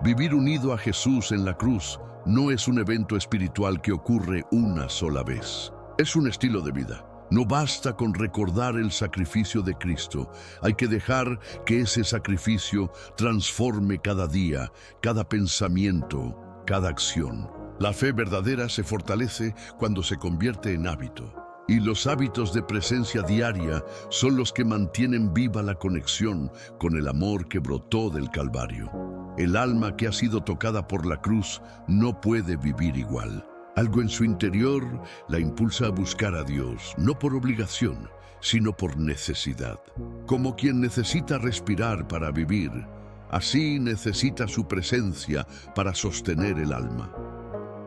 Vivir unido a Jesús en la cruz no es un evento espiritual que ocurre una sola vez. Es un estilo de vida. No basta con recordar el sacrificio de Cristo. Hay que dejar que ese sacrificio transforme cada día, cada pensamiento, cada acción. La fe verdadera se fortalece cuando se convierte en hábito. Y los hábitos de presencia diaria son los que mantienen viva la conexión con el amor que brotó del Calvario. El alma que ha sido tocada por la cruz no puede vivir igual. Algo en su interior la impulsa a buscar a Dios, no por obligación, sino por necesidad. Como quien necesita respirar para vivir, así necesita su presencia para sostener el alma.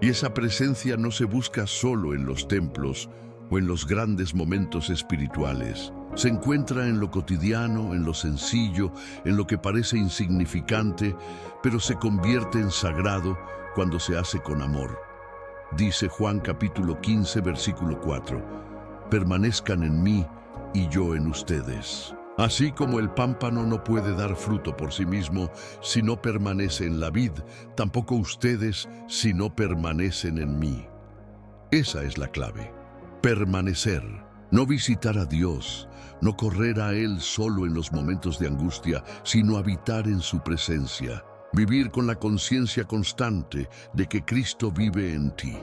Y esa presencia no se busca solo en los templos o en los grandes momentos espirituales. Se encuentra en lo cotidiano, en lo sencillo, en lo que parece insignificante, pero se convierte en sagrado cuando se hace con amor. Dice Juan capítulo 15, versículo 4, «Permanezcan en mí y yo en ustedes». Así como el pámpano no puede dar fruto por sí mismo si no permanece en la vid, tampoco ustedes si no permanecen en mí. Esa es la clave. Permanecer, no visitar a Dios, no correr a Él solo en los momentos de angustia, sino habitar en su presencia. Vivir con la conciencia constante de que Cristo vive en ti.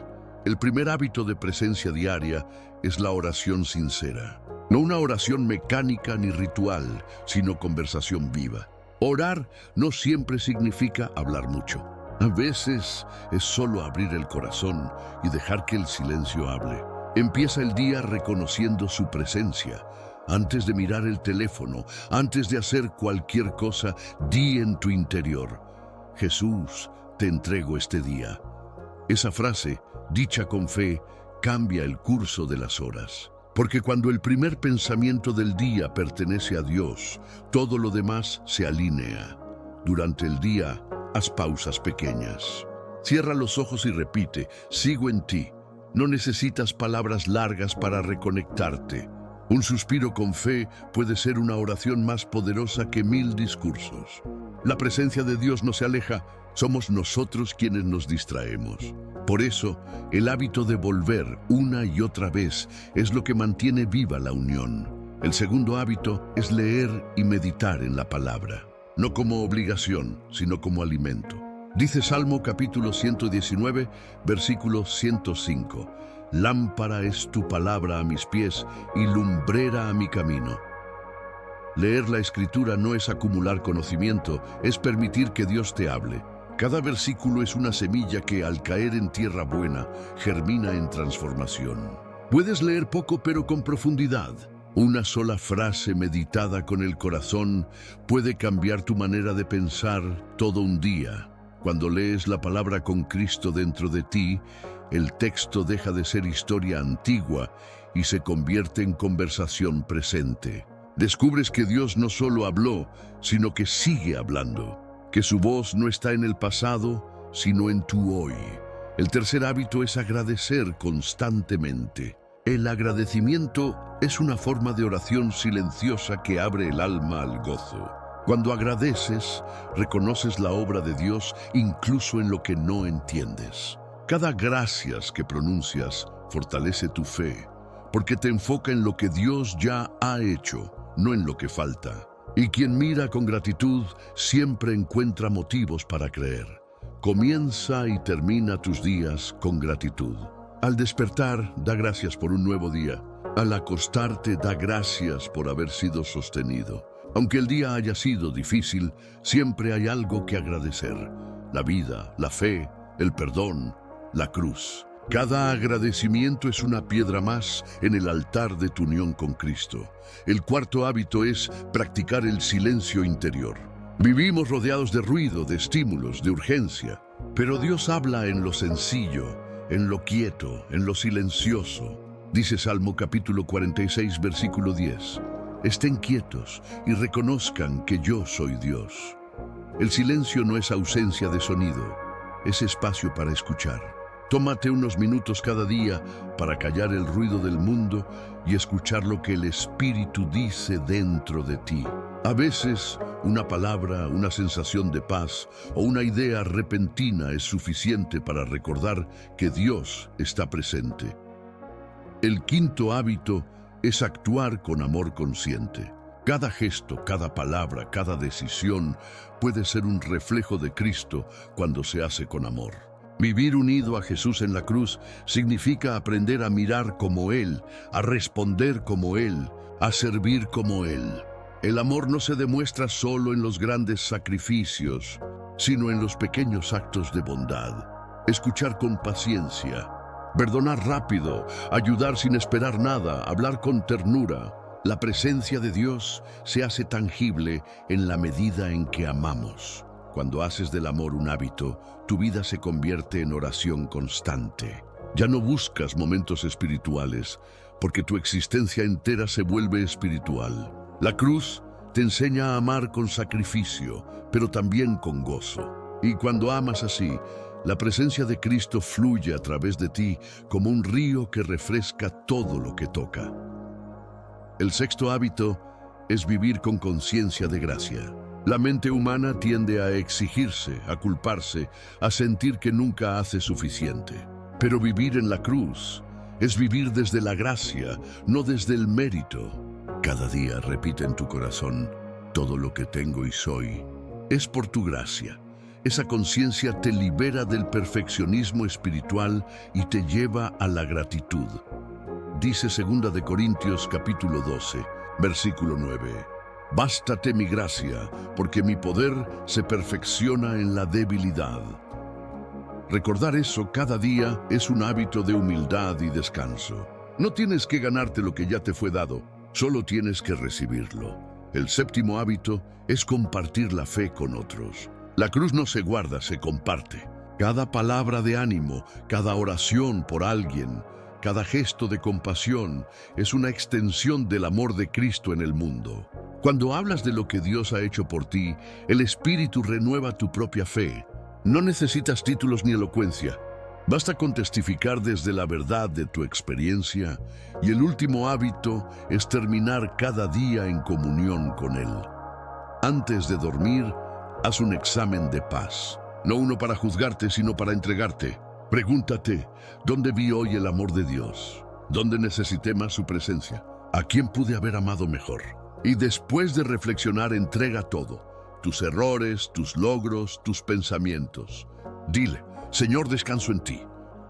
El primer hábito de presencia diaria es la oración sincera. No una oración mecánica ni ritual, sino conversación viva. Orar no siempre significa hablar mucho. A veces es solo abrir el corazón y dejar que el silencio hable. Empieza el día reconociendo su presencia. Antes de mirar el teléfono, antes de hacer cualquier cosa, di en tu interior: Jesús, te entrego este día. Esa frase, dicha con fe, cambia el curso de las horas. Porque cuando el primer pensamiento del día pertenece a Dios, todo lo demás se alinea. Durante el día, haz pausas pequeñas. Cierra los ojos y repite: sigo en ti. No necesitas palabras largas para reconectarte. Un suspiro con fe puede ser una oración más poderosa que 1000 discursos. La presencia de Dios no se aleja, somos nosotros quienes nos distraemos. Por eso, el hábito de volver una y otra vez es lo que mantiene viva la unión. El segundo hábito es leer y meditar en la palabra, no como obligación, sino como alimento. Dice Salmo capítulo 119, versículo 105. Lámpara es tu palabra a mis pies y lumbrera a mi camino. Leer la Escritura no es acumular conocimiento, es permitir que Dios te hable. Cada versículo es una semilla que, al caer en tierra buena, germina en transformación. Puedes leer poco pero con profundidad. Una sola frase meditada con el corazón puede cambiar tu manera de pensar todo un día. Cuando lees la palabra con Cristo dentro de ti, el texto deja de ser historia antigua y se convierte en conversación presente. Descubres que Dios no solo habló, sino que sigue hablando, que su voz no está en el pasado, sino en tu hoy. El tercer hábito es agradecer constantemente. El agradecimiento es una forma de oración silenciosa que abre el alma al gozo. Cuando agradeces, reconoces la obra de Dios incluso en lo que no entiendes. Cada gracias que pronuncias fortalece tu fe, porque te enfoca en lo que Dios ya ha hecho, no en lo que falta. Y quien mira con gratitud siempre encuentra motivos para creer. Comienza y termina tus días con gratitud. Al despertar, da gracias por un nuevo día. Al acostarte, da gracias por haber sido sostenido. Aunque el día haya sido difícil, siempre hay algo que agradecer. La vida, la fe, el perdón, la cruz. Cada agradecimiento es una piedra más en el altar de tu unión con Cristo. El cuarto hábito es practicar el silencio interior. Vivimos rodeados de ruido, de estímulos, de urgencia. Pero Dios habla en lo sencillo, en lo quieto, en lo silencioso. Dice Salmo capítulo 46, versículo 10. Estén quietos y reconozcan que yo soy Dios. El silencio no es ausencia de sonido, es espacio para escuchar. Tómate unos minutos cada día para callar el ruido del mundo y escuchar lo que el Espíritu dice dentro de ti. A veces, una palabra, una sensación de paz o una idea repentina es suficiente para recordar que Dios está presente. El quinto hábito es actuar con amor consciente. Cada gesto, cada palabra, cada decisión puede ser un reflejo de Cristo cuando se hace con amor. Vivir unido a Jesús en la cruz significa aprender a mirar como Él, a responder como Él, a servir como Él. El amor no se demuestra solo en los grandes sacrificios, sino en los pequeños actos de bondad. Escuchar con paciencia, perdonar rápido, ayudar sin esperar nada, hablar con ternura. La presencia de Dios se hace tangible en la medida en que amamos. Cuando haces del amor un hábito, tu vida se convierte en oración constante. Ya no buscas momentos espirituales, porque tu existencia entera se vuelve espiritual. La cruz te enseña a amar con sacrificio, pero también con gozo. Y cuando amas así, la presencia de Cristo fluye a través de ti como un río que refresca todo lo que toca. El sexto hábito es vivir con conciencia de gracia. La mente humana tiende a exigirse, a culparse, a sentir que nunca hace suficiente. Pero vivir en la cruz es vivir desde la gracia, no desde el mérito. Cada día repite en tu corazón: todo lo que tengo y soy es por tu gracia. Esa conciencia te libera del perfeccionismo espiritual y te lleva a la gratitud. Dice 2 de Corintios capítulo 12, versículo 9. Bástate mi gracia, porque mi poder se perfecciona en la debilidad. Recordar eso cada día es un hábito de humildad y descanso. No tienes que ganarte lo que ya te fue dado, solo tienes que recibirlo. El séptimo hábito es compartir la fe con otros. La cruz no se guarda, se comparte. Cada palabra de ánimo, cada oración por alguien, cada gesto de compasión es una extensión del amor de Cristo en el mundo. Cuando hablas de lo que Dios ha hecho por ti, el Espíritu renueva tu propia fe. No necesitas títulos ni elocuencia. Basta con testificar desde la verdad de tu experiencia, y el último hábito es terminar cada día en comunión con Él. Antes de dormir, haz un examen de paz. No uno para juzgarte, sino para entregarte. Pregúntate: ¿dónde vi hoy el amor de Dios? ¿Dónde necesité más su presencia? ¿A quién pude haber amado mejor? Y después de reflexionar, entrega todo: tus errores, tus logros, tus pensamientos. Dile: Señor, descanso en ti.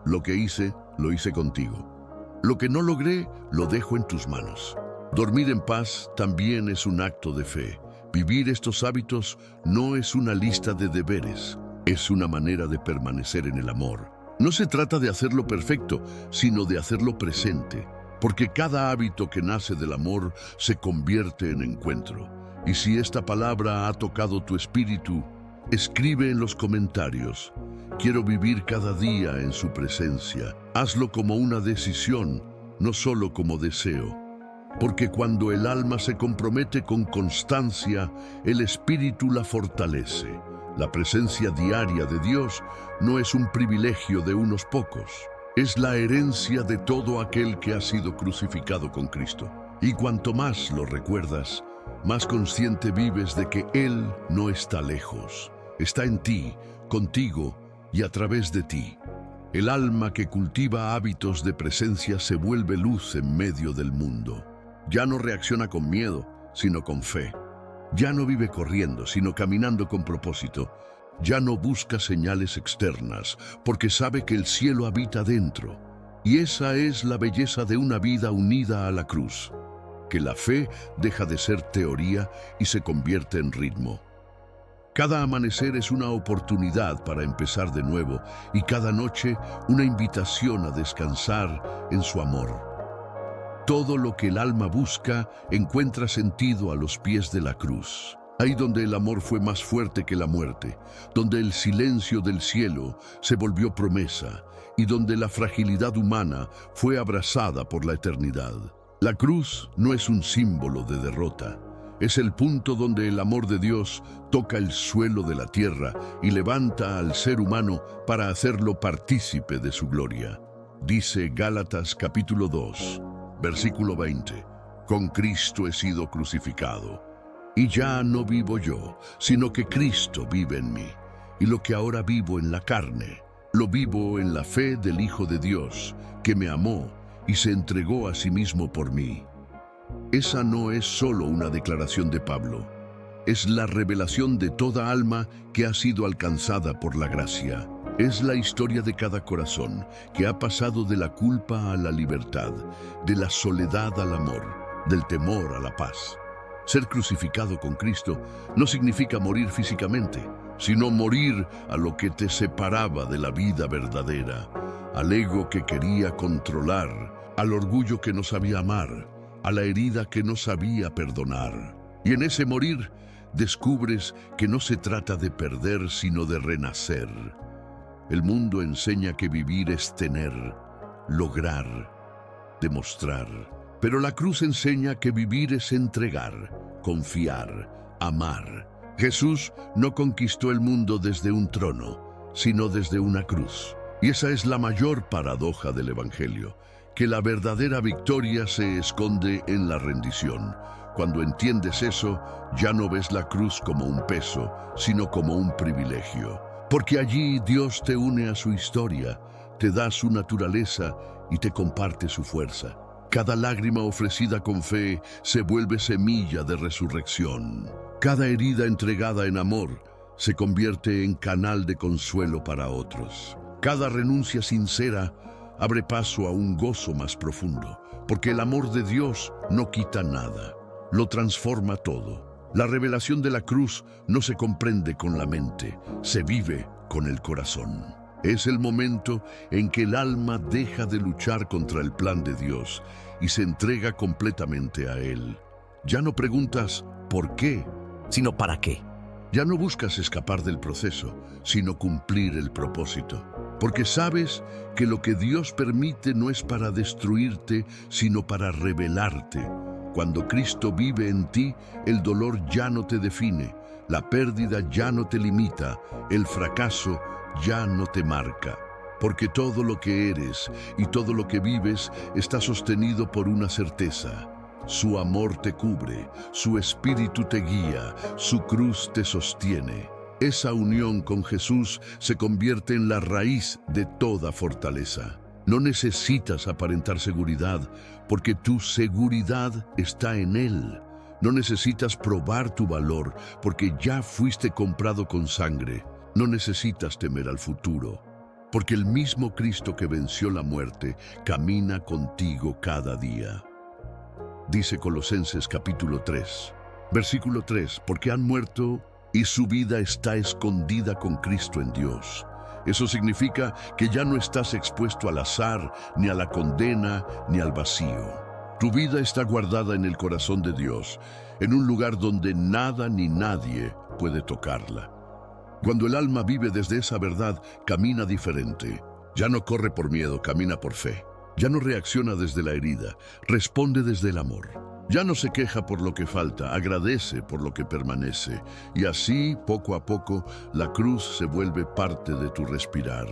Lo que hice, lo hice contigo. Lo que no logré, lo dejo en tus manos. Dormir en paz también es un acto de fe. Vivir estos hábitos no es una lista de deberes, es una manera de permanecer en el amor. No se trata de hacerlo perfecto, sino de hacerlo presente, porque cada hábito que nace del amor se convierte en encuentro. Y si esta palabra ha tocado tu espíritu, escribe en los comentarios: quiero vivir cada día en su presencia. Hazlo como una decisión, no solo como deseo. Porque cuando el alma se compromete con constancia, el espíritu la fortalece. La presencia diaria de Dios no es un privilegio de unos pocos, es la herencia de todo aquel que ha sido crucificado con Cristo. Y cuanto más lo recuerdas, más consciente vives de que Él no está lejos, está en ti, contigo y a través de ti. El alma que cultiva hábitos de presencia se vuelve luz en medio del mundo. Ya no reacciona con miedo, sino con fe. Ya no vive corriendo, sino caminando con propósito. Ya no busca señales externas, porque sabe que el cielo habita dentro. Y esa es la belleza de una vida unida a la cruz, que la fe deja de ser teoría y se convierte en ritmo. Cada amanecer es una oportunidad para empezar de nuevo y cada noche una invitación a descansar en su amor. Todo lo que el alma busca encuentra sentido a los pies de la cruz. Ahí donde el amor fue más fuerte que la muerte, donde el silencio del cielo se volvió promesa y donde la fragilidad humana fue abrazada por la eternidad. La cruz no es un símbolo de derrota. Es el punto donde el amor de Dios toca el suelo de la tierra y levanta al ser humano para hacerlo partícipe de su gloria. Dice Gálatas capítulo 2, versículo 20, «Con Cristo he sido crucificado, y ya no vivo yo, sino que Cristo vive en mí. Y lo que ahora vivo en la carne, lo vivo en la fe del Hijo de Dios, que me amó y se entregó a sí mismo por mí». Esa no es solo una declaración de Pablo, es la revelación de toda alma que ha sido alcanzada por la gracia. Es la historia de cada corazón que ha pasado de la culpa a la libertad, de la soledad al amor, del temor a la paz. Ser crucificado con Cristo no significa morir físicamente, sino morir a lo que te separaba de la vida verdadera, al ego que quería controlar, al orgullo que no sabía amar, a la herida que no sabía perdonar. Y en ese morir descubres que no se trata de perder, sino de renacer. El mundo enseña que vivir es tener, lograr, demostrar. Pero la cruz enseña que vivir es entregar, confiar, amar. Jesús no conquistó el mundo desde un trono, sino desde una cruz. Y esa es la mayor paradoja del Evangelio, que la verdadera victoria se esconde en la rendición. Cuando entiendes eso, ya no ves la cruz como un peso, sino como un privilegio. Porque allí Dios te une a su historia, te da su naturaleza y te comparte su fuerza. Cada lágrima ofrecida con fe se vuelve semilla de resurrección. Cada herida entregada en amor se convierte en canal de consuelo para otros. Cada renuncia sincera abre paso a un gozo más profundo, porque el amor de Dios no quita nada, lo transforma todo. La revelación de la cruz no se comprende con la mente, se vive con el corazón. Es el momento en que el alma deja de luchar contra el plan de Dios y se entrega completamente a Él. Ya no preguntas ¿por qué?, sino ¿para qué? Ya no buscas escapar del proceso, sino cumplir el propósito. Porque sabes que lo que Dios permite no es para destruirte, sino para revelarte. Cuando Cristo vive en ti, el dolor ya no te define, la pérdida ya no te limita, el fracaso ya no te marca. Porque todo lo que eres y todo lo que vives está sostenido por una certeza. Su amor te cubre, su espíritu te guía, su cruz te sostiene. Esa unión con Jesús se convierte en la raíz de toda fortaleza. No necesitas aparentar seguridad, porque tu seguridad está en Él. No necesitas probar tu valor, porque ya fuiste comprado con sangre. No necesitas temer al futuro, porque el mismo Cristo que venció la muerte camina contigo cada día. Dice Colosenses capítulo 3, versículo 3, porque han muerto y su vida está escondida con Cristo en Dios. Eso significa que ya no estás expuesto al azar, ni a la condena, ni al vacío. Tu vida está guardada en el corazón de Dios, en un lugar donde nada ni nadie puede tocarla. Cuando el alma vive desde esa verdad, camina diferente. Ya no corre por miedo, camina por fe. Ya no reacciona desde la herida, responde desde el amor. Ya no se queja por lo que falta, agradece por lo que permanece. Y así, poco a poco, la cruz se vuelve parte de tu respirar.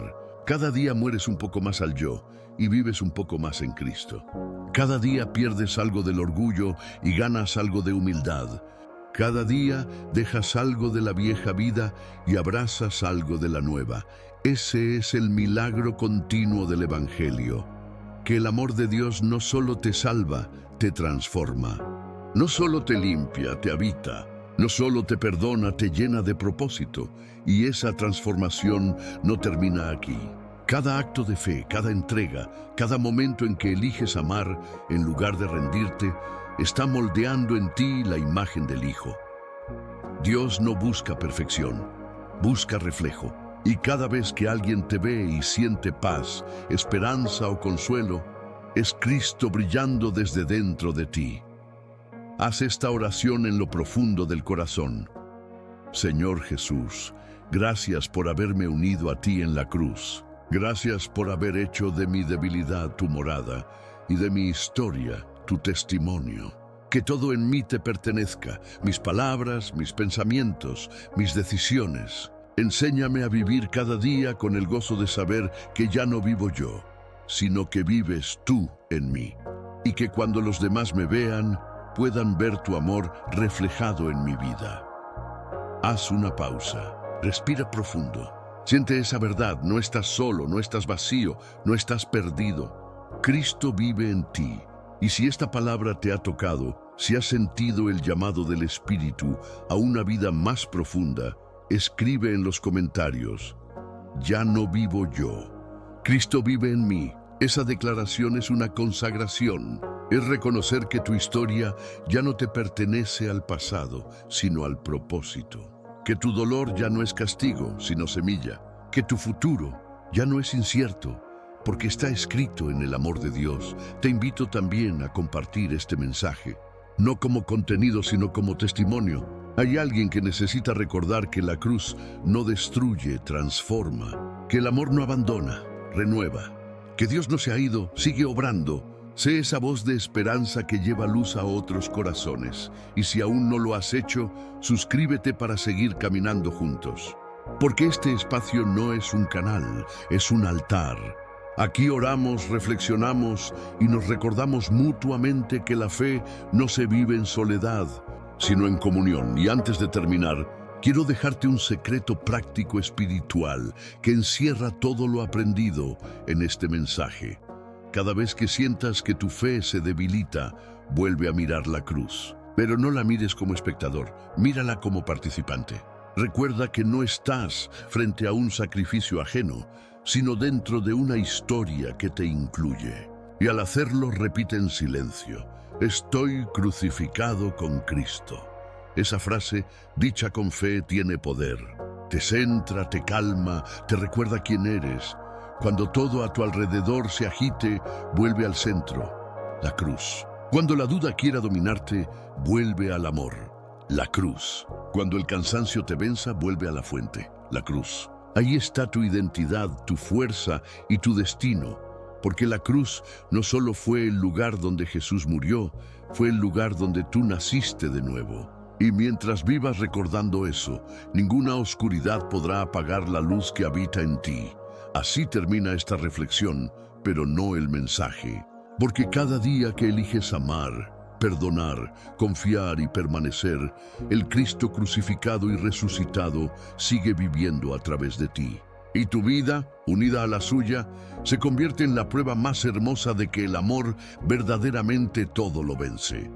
Cada día mueres un poco más al yo y vives un poco más en Cristo. Cada día pierdes algo del orgullo y ganas algo de humildad. Cada día dejas algo de la vieja vida y abrazas algo de la nueva. Ese es el milagro continuo del Evangelio. Que el amor de Dios no solo te salva, te transforma. No solo te limpia, te habita. No solo te perdona, te llena de propósito. Y esa transformación no termina aquí. Cada acto de fe, cada entrega, cada momento en que eliges amar en lugar de rendirte, está moldeando en ti la imagen del Hijo. Dios no busca perfección, busca reflejo. Y cada vez que alguien te ve y siente paz, esperanza o consuelo, es Cristo brillando desde dentro de ti. Haz esta oración en lo profundo del corazón. Señor Jesús, gracias por haberme unido a ti en la cruz. Gracias por haber hecho de mi debilidad tu morada y de mi historia tu testimonio. Que todo en mí te pertenezca, mis palabras, mis pensamientos, mis decisiones. Enséñame a vivir cada día con el gozo de saber que ya no vivo yo, sino que vives tú en mí. Y que cuando los demás me vean, puedan ver tu amor reflejado en mi vida. Haz una pausa, respira profundo. Siente esa verdad, no estás solo, no estás vacío, no estás perdido. Cristo vive en ti. Y si esta palabra te ha tocado, si has sentido el llamado del Espíritu a una vida más profunda, escribe en los comentarios: ya no vivo yo, Cristo vive en mí. Esa declaración es una consagración. Es reconocer que tu historia ya no te pertenece al pasado, sino al propósito. Que tu dolor ya no es castigo, sino semilla. Que tu futuro ya no es incierto, porque está escrito en el amor de Dios. Te invito también a compartir este mensaje, no como contenido, sino como testimonio. Hay alguien que necesita recordar que la cruz no destruye, transforma, que el amor no abandona, renueva, que Dios no se ha ido, sigue obrando. Sé esa voz de esperanza que lleva luz a otros corazones. Y si aún no lo has hecho, suscríbete para seguir caminando juntos. Porque este espacio no es un canal, es un altar. Aquí oramos, reflexionamos y nos recordamos mutuamente que la fe no se vive en soledad, sino en comunión. Y antes de terminar, quiero dejarte un secreto práctico espiritual que encierra todo lo aprendido en este mensaje. Cada vez que sientas que tu fe se debilita, vuelve a mirar la cruz. Pero no la mires como espectador, mírala como participante. Recuerda que no estás frente a un sacrificio ajeno, sino dentro de una historia que te incluye. Y al hacerlo, repite en silencio: estoy crucificado con Cristo. Esa frase, dicha con fe, tiene poder. Te centra, te calma, te recuerda quién eres. Cuando todo a tu alrededor se agite, vuelve al centro, la cruz. Cuando la duda quiera dominarte, vuelve al amor, la cruz. Cuando el cansancio te venza, vuelve a la fuente, la cruz. Ahí está tu identidad, tu fuerza y tu destino, porque la cruz no solo fue el lugar donde Jesús murió, fue el lugar donde tú naciste de nuevo. Y mientras vivas recordando eso, ninguna oscuridad podrá apagar la luz que habita en ti. Así termina esta reflexión, pero no el mensaje. Porque cada día que eliges amar, perdonar, confiar y permanecer, el Cristo crucificado y resucitado sigue viviendo a través de ti. Y tu vida, unida a la suya, se convierte en la prueba más hermosa de que el amor verdaderamente todo lo vence.